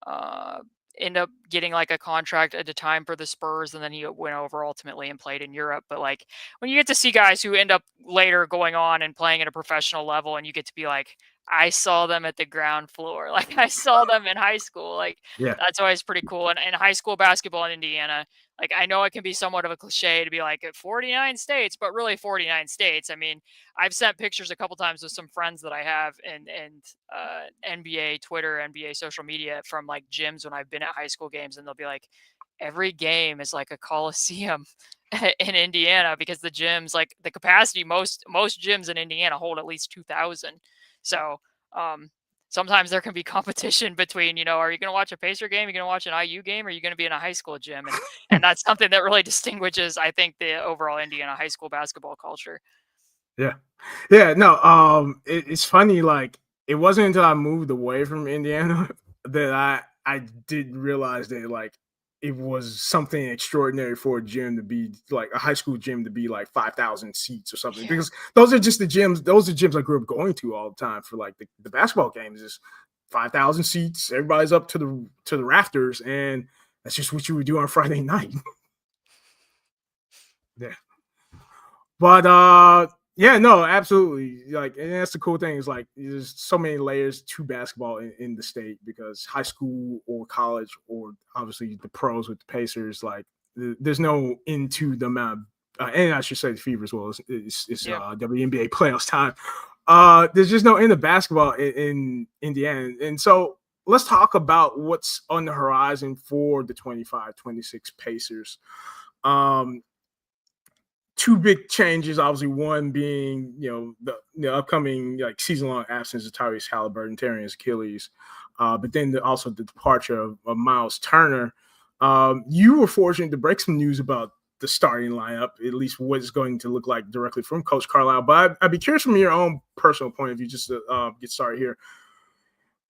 uh, end up getting like a contract at a time for the Spurs, and then he went over ultimately and played in Europe. But like when you get to see guys who end up later going on and playing at a professional level, and you get to be like, I saw them at the ground floor, like I saw them in high school, like Yeah. that's always pretty cool. And high school basketball in Indiana, like I know it can be somewhat of a cliche to be like at 49 states, but really 49 states. I mean, I've sent pictures a couple times with some friends that I have and NBA Twitter, NBA social media from like gyms when I've been at high school games, and they'll be like, every game is like a coliseum in Indiana because the gyms, like the capacity, most gyms in Indiana hold at least 2,000. So sometimes there can be competition between, are you going to watch a Pacer game? Are you going to watch an IU game? Or are you going to be in a high school gym? And that's something that really distinguishes, I think, the overall Indiana high school basketball culture. Yeah. Yeah. No, it's funny. Like, it wasn't until I moved away from Indiana that I did realize that, like, it was something extraordinary for a gym to be like a high school gym to be like 5,000 seats or something, Yeah. because those are just the gyms. Those are gyms I grew up going to all the time for like the basketball games. Is 5,000 seats. Everybody's up to the rafters, and that's just what you would do on Friday night. Yeah. But yeah, no, absolutely. Like, and that's the cool thing is like there's so many layers to basketball in the state, because high school or college or obviously the pros with the Pacers, like there's no into the amount and I should say the Fever as well. It's Yeah. WNBA playoffs time. There's just no end of basketball in Indiana. And so let's talk about what's on the horizon for the 25-26 Pacers. Um, Two big changes, obviously. One being, the upcoming like season-long absence of Tyrese Halliburton tearing his Achilles, but then also the departure of Miles Turner. You were fortunate to break some news about the starting lineup, at least what it's going to look like directly from Coach Carlisle. But I'd be curious from your own personal point of view, just to get started here.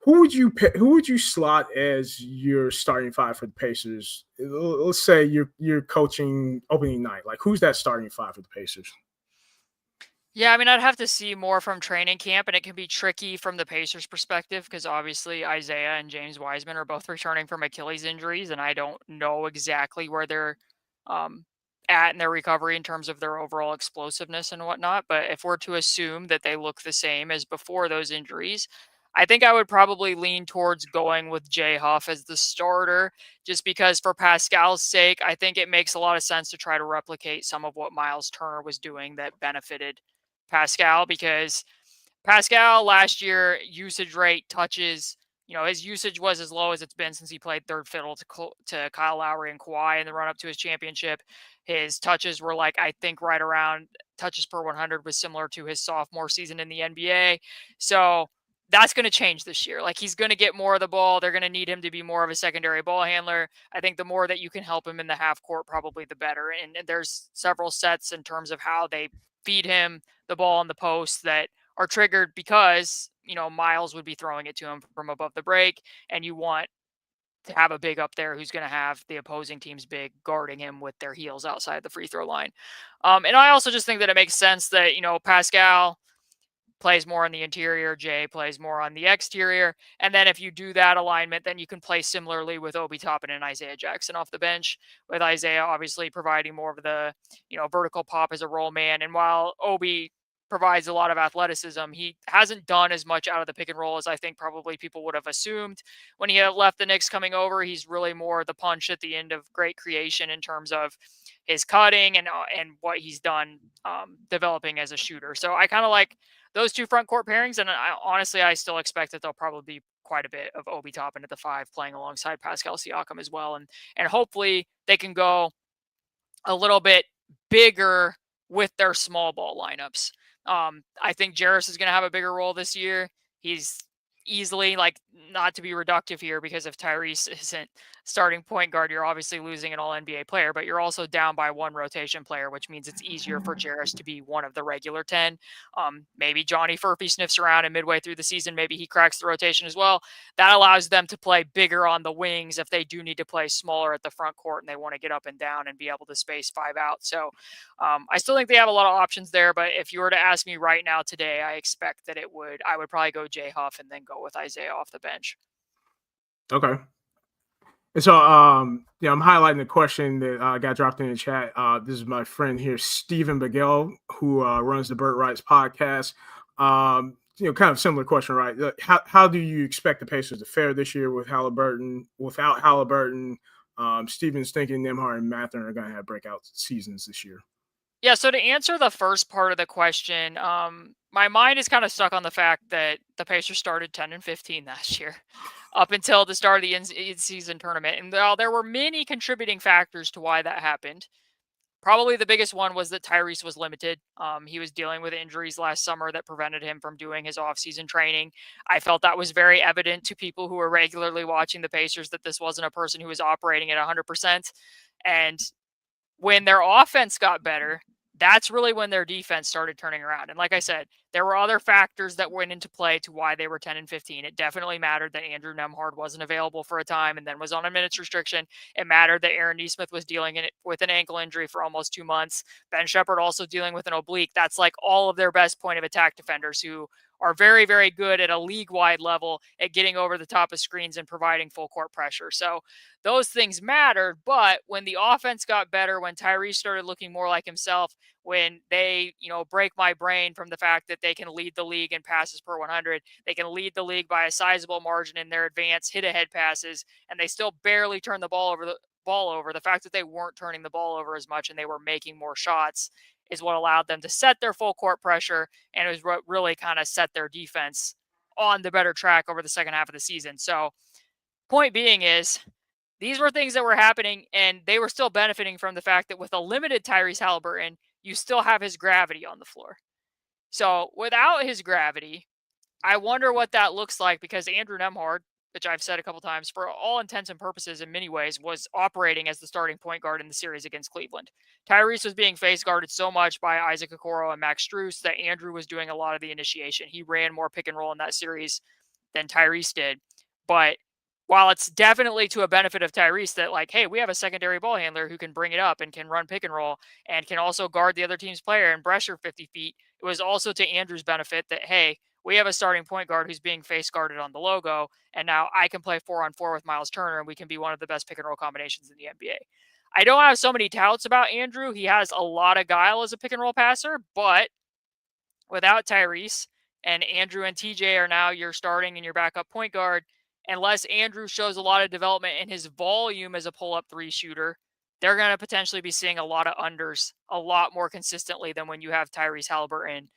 Who would you slot as your starting five for the Pacers? Let's say you're coaching opening night. Like, who's that starting five for the Pacers? Yeah, I mean, I'd have to see more from training camp, and it can be tricky from the Pacers' perspective because obviously Isaiah and James Wiseman are both returning from Achilles injuries, and I don't know exactly where they're um, at in their recovery in terms of their overall explosiveness and whatnot. But if we're to assume that they look the same as before those injuries, I think I would probably lean towards going with Jay Huff as the starter, just because for Pascal's sake, I think it makes a lot of sense to try to replicate some of what Miles Turner was doing that benefited Pascal, because Pascal last year usage rate touches, his usage was as low as it's been since he played third fiddle to Kyle Lowry and Kawhi in the run up to his championship. His touches were like, I think right around touches per 100 was similar to his sophomore season in the NBA. So that's going to change this year. Like, he's going to get more of the ball. They're going to need him to be more of a secondary ball handler. I think the more that you can help him in the half court, probably the better. And there's several sets in terms of how they feed him the ball in the post that are triggered because, Miles would be throwing it to him from above the break, and you want to have a big up there who's going to have the opposing team's big guarding him with their heels outside the free throw line. And I also just think that it makes sense that, Pascal, plays more on the interior, Jay plays more on the exterior. And then if you do that alignment, then you can play similarly with Obi Toppin and Isaiah Jackson off the bench, with Isaiah obviously providing more of the, vertical pop as a roll man. And while Obi provides a lot of athleticism, he hasn't done as much out of the pick and roll as I think probably people would have assumed when he had left the Knicks coming over. He's really more the punch at the end of great creation in terms of his cutting and what he's done developing as a shooter. So I kind of like those two front court pairings, and honestly, I still expect that there'll probably be quite a bit of Obi Toppin at the 5 playing alongside Pascal Siakam as well, and hopefully they can go a little bit bigger with their small ball lineups. I think Jarris is going to have a bigger role this year. He's easily, like, not to be reductive here, because if Tyrese isn't starting point guard, you're obviously losing an all NBA player, but you're also down by one rotation player, which means it's easier for Jarris to be one of the regular 10. Maybe Johnny Furphy sniffs around and midway through the season, maybe he cracks the rotation as well. That allows them to play bigger on the wings if they do need to play smaller at the front court and they want to get up and down and be able to space 5 out. So I still think they have a lot of options there, but if you were to ask me right now today, I expect that I would probably go Jay Huff and then go with Isaiah off the bench. Okay. And so, yeah, I'm highlighting the question that got dropped in the chat. This is my friend here, Stephen Miguel, who runs the Burt Rights podcast. Kind of similar question, right? How do you expect the Pacers to fare this year with Halliburton, without Halliburton? Stephen's thinking Nembhard and Mathurin are going to have breakout seasons this year. Yeah, so to answer the first part of the question, my mind is kind of stuck on the fact that the Pacers started 10-15 last year, up until the start of the in-season tournament. And there were many contributing factors to why that happened. Probably the biggest one was that Tyrese was limited. He was dealing with injuries last summer that prevented him from doing his off-season training. I felt that was very evident to people who were regularly watching the Pacers, that this wasn't a person who was operating at 100%. And when their offense got better, that's really when their defense started turning around. And like I said, there were other factors that went into play to why they were 10-15. It definitely mattered that Andrew Nembhard wasn't available for a time and then was on a minutes restriction. It mattered that Aaron Nesmith was dealing with an ankle injury for almost 2 months. Ben Shepherd also dealing with an oblique. That's like all of their best point of attack defenders who are very, very good at a league-wide level at getting over the top of screens and providing full court pressure. So those things mattered, but when the offense got better, when Tyrese started looking more like himself, when they, break my brain from the fact that they can lead the league in passes per 100, they can lead the league by a sizable margin in their advanced hit-ahead passes, and they still barely turn the ball over. The fact that they weren't turning the ball over as much and they were making more shots is what allowed them to set their full court pressure, and it was what really kind of set their defense on the better track over the second half of the season. So point being is, these were things that were happening, and they were still benefiting from the fact that with a limited Tyrese Halliburton, you still have his gravity on the floor. So without his gravity, I wonder what that looks like, because Andrew Nembhard, which I've said a couple times, for all intents and purposes in many ways, was operating as the starting point guard in the series against Cleveland. Tyrese was being face guarded so much by Isaac Okoro and Max Strus that Andrew was doing a lot of the initiation. He ran more pick and roll in that series than Tyrese did. But while it's definitely to a benefit of Tyrese that, like, hey, we have a secondary ball handler who can bring it up and can run pick and roll and can also guard the other team's player and pressure 50 feet, it was also to Andrew's benefit that, hey, we have a starting point guard who's being face guarded on the logo, and now I can play 4-on-4 with Miles Turner, and we can be one of the best pick and roll combinations in the NBA. I don't have so many touts about Andrew. He has a lot of guile as a pick and roll passer, but without Tyrese, and Andrew and TJ are now your starting and your backup point guard, unless Andrew shows a lot of development in his volume as a pull-up 3 shooter, they're going to potentially be seeing a lot of unders a lot more consistently than when you have Tyrese Halliburton,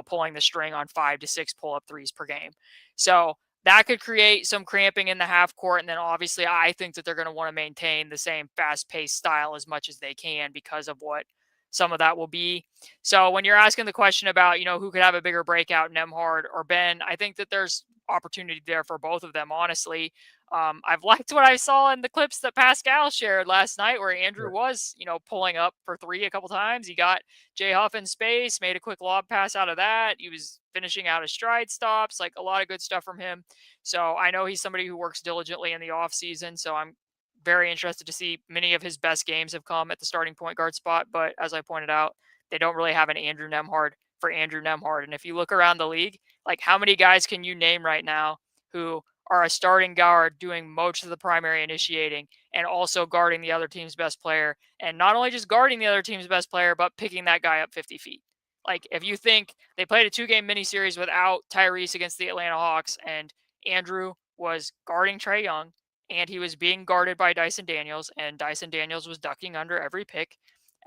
pulling the string on 5 to 6 pull-up 3s per game. So that could create some cramping in the half court. And then obviously I think that they're going to want to maintain the same fast-paced style as much as they can because of what some of that will be. So when you're asking the question about, who could have a bigger breakout, Nembhard or Ben, I think that there's opportunity there for both of them, honestly. I've liked what I saw in the clips that Pascal shared last night, where Andrew was, pulling up for 3 a couple times. He got Jay Huff in space, made a quick lob pass out of that. He was finishing out his stride stops, like a lot of good stuff from him. So I know he's somebody who works diligently in the off season. So I'm very interested to see. Many of his best games have come at the starting point guard spot, but as I pointed out, they don't really have an Andrew Nembhard for Andrew Nemhard. And if you look around the league, like how many guys can you name right now who are a starting guard doing most of the primary initiating and also guarding the other team's best player, and not only just guarding the other team's best player, but picking that guy up 50 feet. Like if you think they played a 2-game mini series without Tyrese against the Atlanta Hawks, and Andrew was guarding Trae Young, and he was being guarded by Dyson Daniels, and Dyson Daniels was ducking under every pick.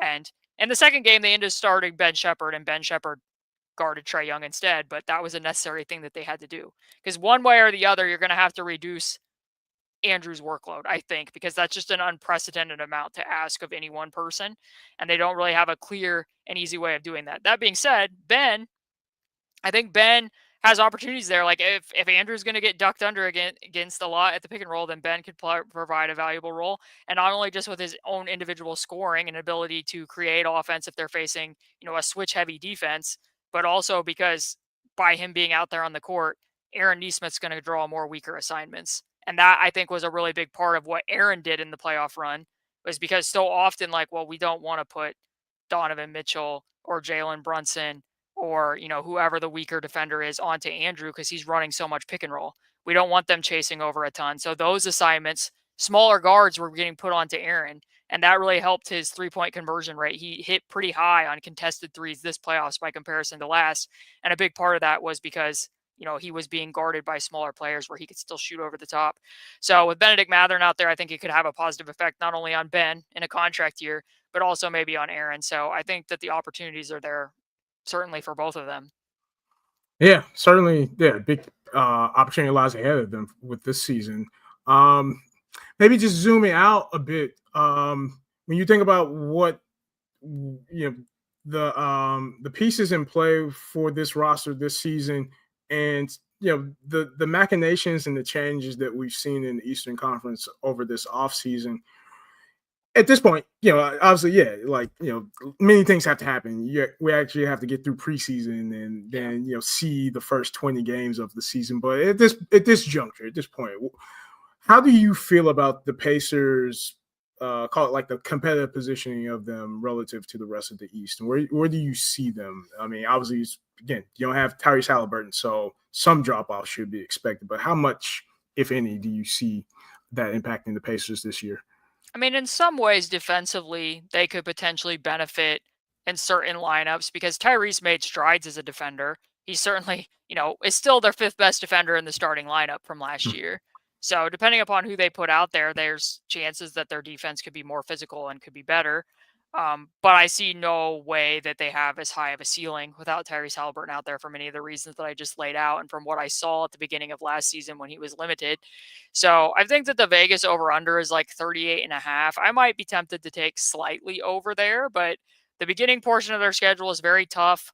And in the second game, they ended up starting Ben Shepherd, and Ben Shepherd guarded Trae Young instead, but that was a necessary thing that they had to do. Because one way or the other, you're going to have to reduce Andrew's workload, I think, because that's just an unprecedented amount to ask of any one person. And they don't really have a clear and easy way of doing that. That being said, I think Ben has opportunities there. Like if Andrew's going to get ducked under against a lot at the pick and roll, then Ben could provide a valuable role, and not only just with his own individual scoring and ability to create offense if they're facing a switch heavy defense, but also because by him being out there on the court, Aaron Nesmith's going to draw more weaker assignments, and that I think was a really big part of what Aaron did in the playoff run, was because so often we don't want to put Donovan Mitchell or Jalen Brunson or whoever the weaker defender is onto Andrew because he's running so much pick and roll. We don't want them chasing over a ton. So those assignments, smaller guards were getting put onto Aaron, and that really helped his 3-point conversion rate. He hit pretty high on contested threes this playoffs by comparison to last, and a big part of that was because he was being guarded by smaller players where he could still shoot over the top. So with Benedict Mathern out there, I think it could have a positive effect not only on Ben in a contract year, but also maybe on Aaron. So I think that the opportunities are there certainly for both of them. Yeah, certainly. Yeah, big opportunity lies ahead of them with this season. Maybe just zooming out a bit. When you think about what the pieces in play for this roster this season, and the machinations and the changes that we've seen in the Eastern Conference over this offseason, at this point, obviously, yeah, many things have to happen. We actually have to get through preseason and then, see the first 20 games of the season. But at this juncture, at this point, how do you feel about the Pacers? Call it like the competitive positioning of them relative to the rest of the East, and where do you see them? I mean, obviously, again, you don't have Tyrese Halliburton, so some drop off should be expected. But how much, if any, do you see that impacting the Pacers this year? I mean, in some ways, defensively, they could potentially benefit in certain lineups because Tyrese made strides as a defender. He certainly, is still their fifth best defender in the starting lineup from last year. So depending upon who they put out there, there's chances that their defense could be more physical and could be better. But I see no way that they have as high of a ceiling without Tyrese Halliburton out there for many of the reasons that I just laid out and from what I saw at the beginning of last season when he was limited. So I think that the Vegas over under is like 38.5. I might be tempted to take slightly over there, but the beginning portion of their schedule is very tough.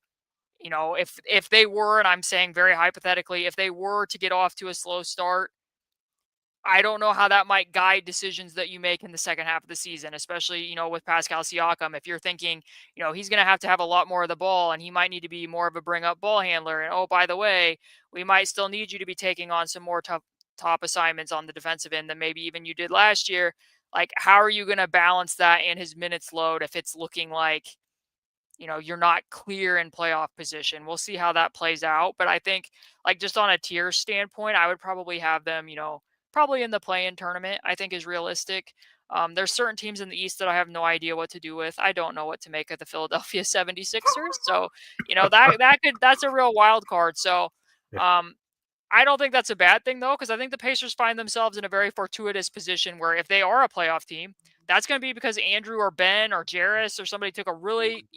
If they were, and I'm saying very hypothetically, if they were to get off to a slow start, I don't know how that might guide decisions that you make in the second half of the season, especially, with Pascal Siakam. If you're thinking, he's going to have a lot more of the ball and he might need to be more of a bring up ball handler. And oh, by the way, we might still need you to be taking on some more top assignments on the defensive end than maybe even you did last year. Like, how are you going to balance that and his minutes load if it's looking like, you're not clear in playoff position? We'll see how that plays out. But I think, like, just on a tier standpoint, I would probably have them, probably in the play-in tournament, I think is realistic. There's certain teams in the East that I have no idea what to do with. I don't know what to make of the Philadelphia 76ers. So, that's a real wild card. So, I don't think that's a bad thing, though, because I think the Pacers find themselves in a very fortuitous position where if they are a playoff team, that's going to be because Andrew or Ben or Jarris or somebody took a really,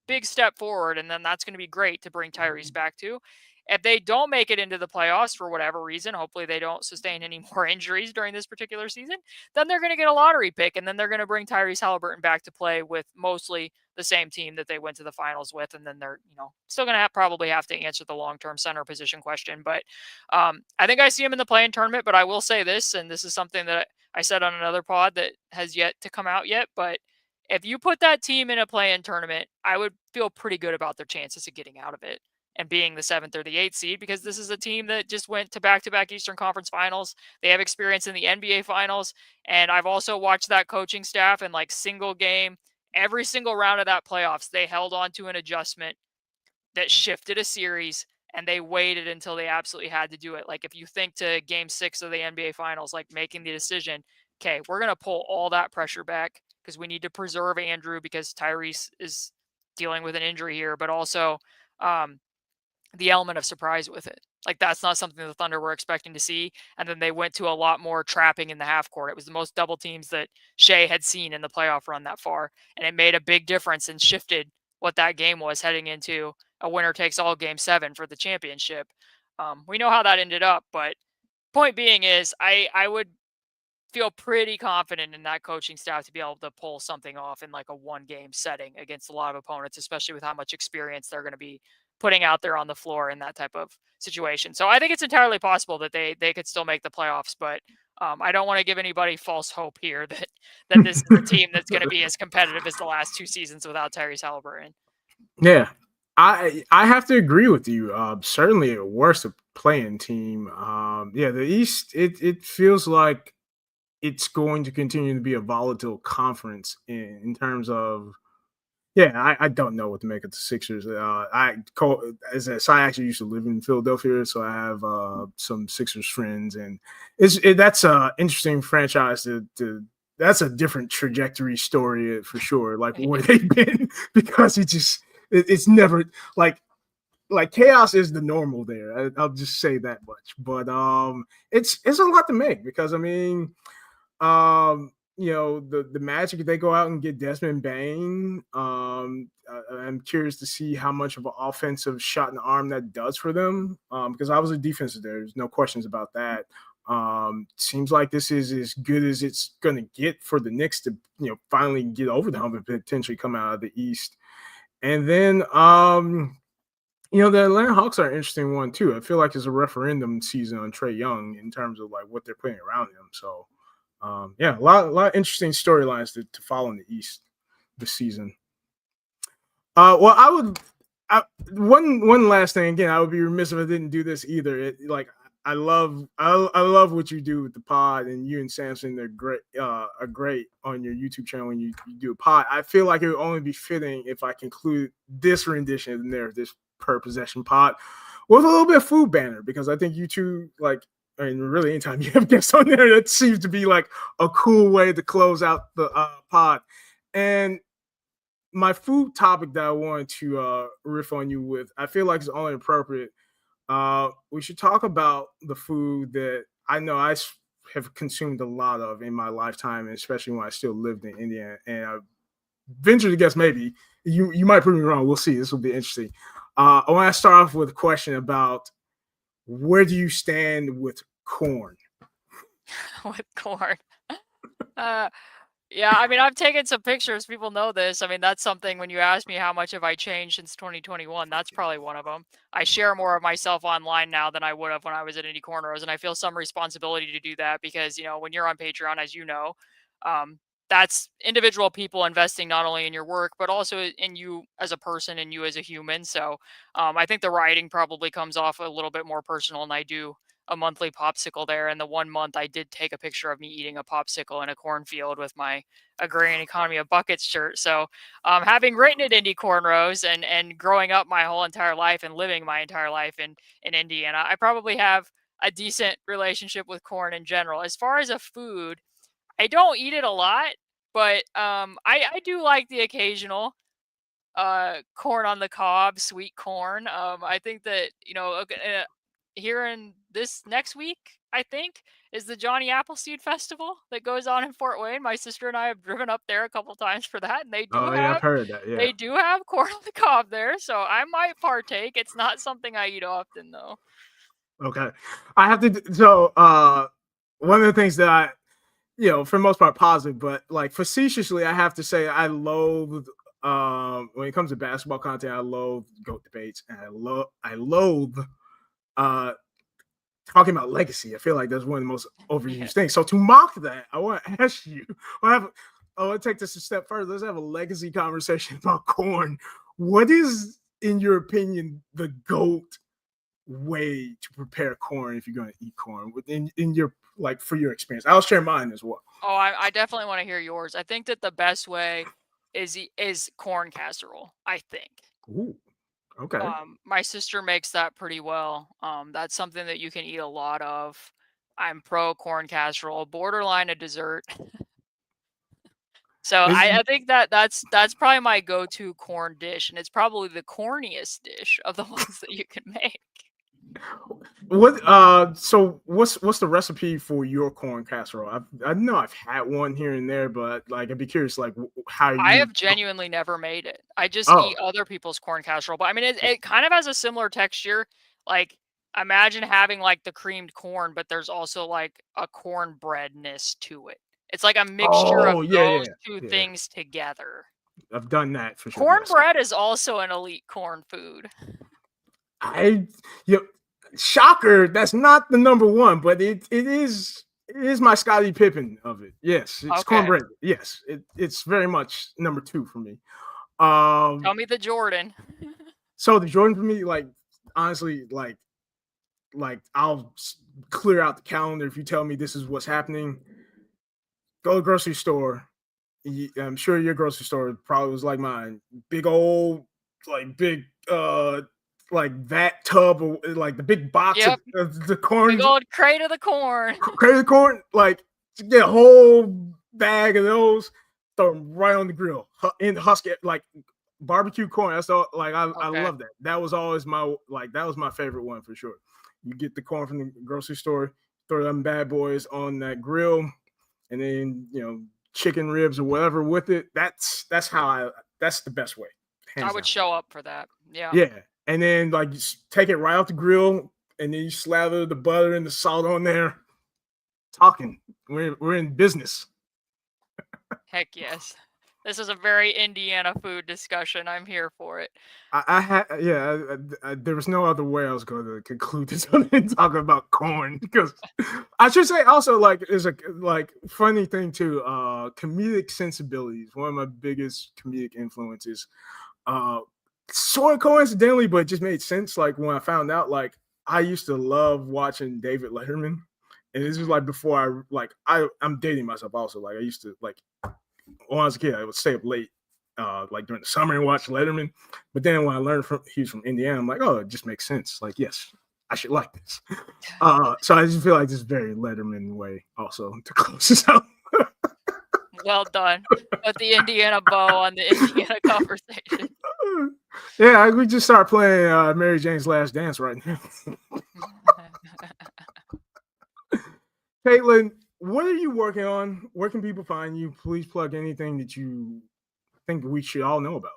big step forward, and then that's going to be great to bring Tyrese back to. If they don't make it into the playoffs for whatever reason, hopefully they don't sustain any more injuries during this particular season, then they're going to get a lottery pick, and then they're going to bring Tyrese Halliburton back to play with mostly the same team that they went to the finals with, and then they're still going to probably have to answer the long-term center position question. But I think I see him in the play-in tournament. But I will say this, and this is something that I said on another pod that has yet to come out yet, but if you put that team in a play-in tournament, I would feel pretty good about their chances of getting out of it and being the 7th or the 8th seed, because this is a team that just went to back-to-back Eastern Conference finals. They have experience in the NBA finals, and I've also watched that coaching staff in like single game, every single round of that playoffs, they held on to an adjustment that shifted a series and they waited until they absolutely had to do it. Like if you think to game 6 of the NBA finals, like making the decision, okay, we're going to pull all that pressure back because we need to preserve Andrew because Tyrese is dealing with an injury here, but also um, the element of surprise with it. Like that's not something the Thunder were expecting to see. And then they went to a lot more trapping in the half court. It was the most double teams that Shea had seen in the playoff run that far. And it made a big difference and shifted what that game was heading into a winner takes all game 7 for the championship. We know how that ended up, but point being is I would feel pretty confident in that coaching staff to be able to pull something off in like a one game setting against a lot of opponents, especially with how much experience they're going to be putting out there on the floor in that type of situation. So I think it's entirely possible that they could still make the playoffs, but I don't want to give anybody false hope here that this is a team that's going to be as competitive as the last 2 seasons without Tyrese Halliburton. Yeah, I have to agree with you. Certainly a worse playing team. Yeah, the East it feels like it's going to continue to be a volatile conference in terms of yeah, I don't know what to make of the Sixers. I actually used to live in Philadelphia, so I have some Sixers friends, and that's a interesting franchise. That's a different trajectory story for sure. Like where they've been because it's never like chaos is the normal there. I'll just say that much. But it's a lot to make because I mean the Magic, if they go out and get Desmond Bain, I'm curious to see how much of an offensive shot in the arm that does for them. Because I was a defensive there, there's no questions about that. Seems like this is as good as it's going to get for the Knicks to finally get over the hump and potentially come out of the East. And then the Atlanta Hawks are an interesting one too. I feel like it's a referendum season on Trae Young in terms of like what they're putting around him. So yeah, a lot of interesting storylines to follow in the East this season. Well, one last thing. Again, I would be remiss if I didn't do this either. I love what you do with the pod, and you and Samson are great on your YouTube channel when you do a pod. I feel like it would only be fitting if I conclude this rendition of the narrative, this per possession pod, with a little bit of food banner, because I think you two and really anytime you have guests on there, that seems to be like a cool way to close out the pod. And my food topic that I wanted to riff on you with, I feel like it's only appropriate. We should talk about the food that I know I have consumed a lot of in my lifetime, especially when I still lived in India. And I venture to guess maybe you might prove me wrong. We'll see. This will be interesting. I want to start off with a question about where do you stand with corn? With corn. Yeah, I mean, I've taken some pictures. People know this. I mean, that's something when you ask me how much have I changed since 2021, that's probably one of them. I share more of myself online now than I would have when I was at Indie Cornrows, and I feel some responsibility to do that because, when you're on Patreon, as you know, um, that's individual people investing not only in your work, but also in you as a person and you as a human. So I think the writing probably comes off a little bit more personal, and I do a monthly popsicle there. And the 1 month I did take a picture of me eating a popsicle in a cornfield with my Agrarian Economy of Buckets shirt. So having written at Indy Cornrows and growing up my whole entire life and living my entire life in Indiana, I probably have a decent relationship with corn in general. As far as a food, I don't eat it a lot, but I do like the occasional corn on the cob, sweet corn. I think that here in this next week, I think, is the Johnny Appleseed Festival that goes on in Fort Wayne. My sister and I have driven up there a couple times for that, and Oh yeah, I've heard that. Yeah. they do have corn on the cob there, so I might partake. It's not something I eat often though. Okay. I have to. So one of the things that for the most part positive, but like facetiously, I have to say I loathe when it comes to basketball content, I loathe GOAT debates, and I loathe uh talking about legacy. I feel like that's one of the most overused things. So to mock that, I want to ask you, I want to take this a step further. Let's have a legacy conversation about corn. What is, in your opinion, the GOAT way to prepare corn if you're going to eat corn in your for your experience? I'll share mine as well. Oh, I definitely want to hear yours. I think that the best way is corn casserole. I think. Ooh. Okay. My sister makes that pretty well. That's something that you can eat a lot of. I'm pro corn casserole, borderline a dessert. So Is I think that's probably my go-to corn dish, and it's probably the corniest dish of the ones that you can make. what so what's the recipe for your corn casserole? I know I've had one here and there, but like I'd be curious like how I you have genuinely never made it. I just oh eat other people's corn casserole, but I mean it kind of has a similar texture. Like imagine having like the creamed corn, but there's also like a cornbreadness to it. It's like a mixture of oh yeah those yeah two yeah. things together. I've done that for sure. Yes. Cornbread is also an elite corn food. I you shocker, that's not the number one, but it is my Scottie Pippen of it. Yes, it's Okay. cornbread. Yes, it's very much number two for me. Tell Um, me the Jordan. so the Jordan for me, like honestly, like clear out the calendar if you tell me this is what's happening. Go to the grocery store. I'm sure your grocery store probably was like mine. Big old, like big, like that tub of like the big box Yep. of the Big corn, old crate of the corn. crazy corn, like to get a whole bag of those, throw them right on the grill in the husk it, like barbecue corn. That's all. Like I Okay. love that. That was always my like that was my favorite one for sure. You get the corn from the grocery store, throw them bad boys on that grill, and then chicken ribs or whatever with it. That's how that's the best way, I hands would down. show up for that. Yeah. Yeah, and then like take it right off the grill, and then you slather the butter and the salt on there. Talking, we're in business. Heck yes. This is a very Indiana food discussion. I'm here for it. I had yeah. There was no other way I was going to conclude this other than talking about corn because I should say also like is a like funny thing too. Comedic sensibilities. One of my biggest comedic influences. Uh, Sort of coincidentally, but it just made sense. Like when I found out, like I used to love watching David Letterman, and this is Mhm. like before I'm dating myself also. Like I used to like when I was a kid, I would stay up late, like during the summer and watch Letterman. But then when I learned from he's from Indiana, I'm like, oh, it just makes sense. Like, yes, I should like this. So I just feel like this is very Letterman way also to close this out. Well done. Put the Indiana bow on the Indiana conversation. Yeah, we just start playing Mary Jane's Last Dance right now. Caitlin, what are you working on? Where can people find you? Please plug anything that you think we should all know about.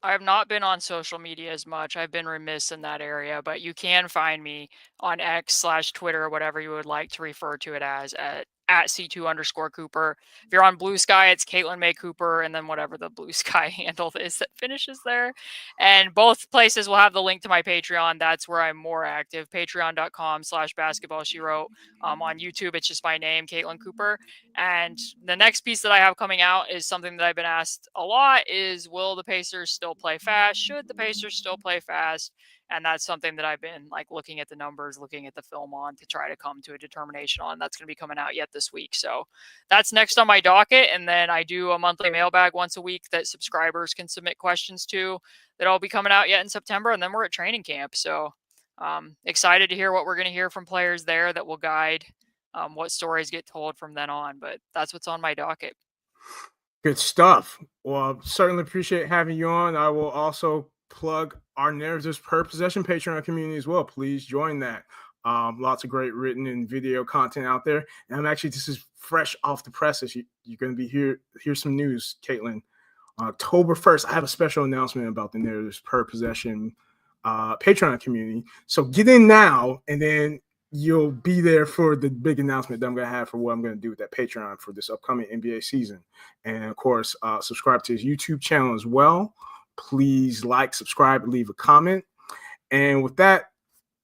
I have not been on social media as much. I've been remiss in that area, but you can find me on X/Twitter, whatever you would like to refer to it as, at C2_Cooper. If you're on Blue Sky, it's Caitlin May Cooper, and then whatever the Blue Sky handle is that finishes there. And both places will have the link to my Patreon. That's where I'm more active. Patreon.com/basketball she wrote. On YouTube, it's just my name, Caitlin Cooper. And the next piece that I have coming out is something that I've been asked a lot is will the Pacers still play fast? Should the Pacers still play fast? And that's something that I've been like looking at the numbers, looking at the film on to try to come to a determination on. That's going to be coming out yet this week. So that's next on my docket. And then I do a monthly mailbag once a week that subscribers can submit questions to that'll be coming out yet in September. And then we're at training camp. So excited to hear what we're going to hear from players there that will guide what stories get told from then on. But that's what's on my docket. Good stuff. Well, certainly appreciate having you on. I will also plug our Narratives Per Possession Patreon community as well. Please join that. Lots of great written and video content out there. And I'm actually, this is fresh off the presses. You're going to be here. Here's some news, Caitlin. October 1st, I have a special announcement about the Narratives Per Possession Patreon community. So get in now, and then you'll be there for the big announcement that I'm going to have for what I'm going to do with that Patreon for this upcoming NBA season. And of course, subscribe to his YouTube channel as well. Please like, subscribe, leave a comment. And with that,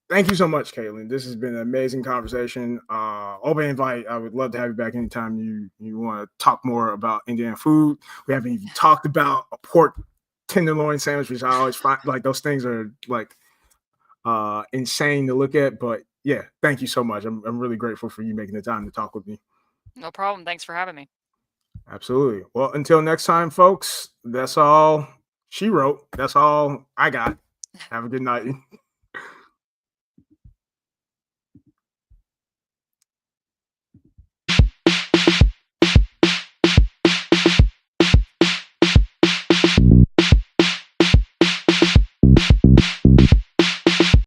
thank you so much, Caitlin. This has been an amazing conversation. Open invite. I would love to have you back anytime you want to talk more about Indiana food. We haven't even talked about a pork tenderloin sandwich, which I always find like those things are like insane to look at. But yeah, thank you so much. I'm really grateful for you making the time to talk with me. No problem. Thanks for having me. Absolutely. Well, until next time, folks, that's all she wrote. That's all I got. Have a good night.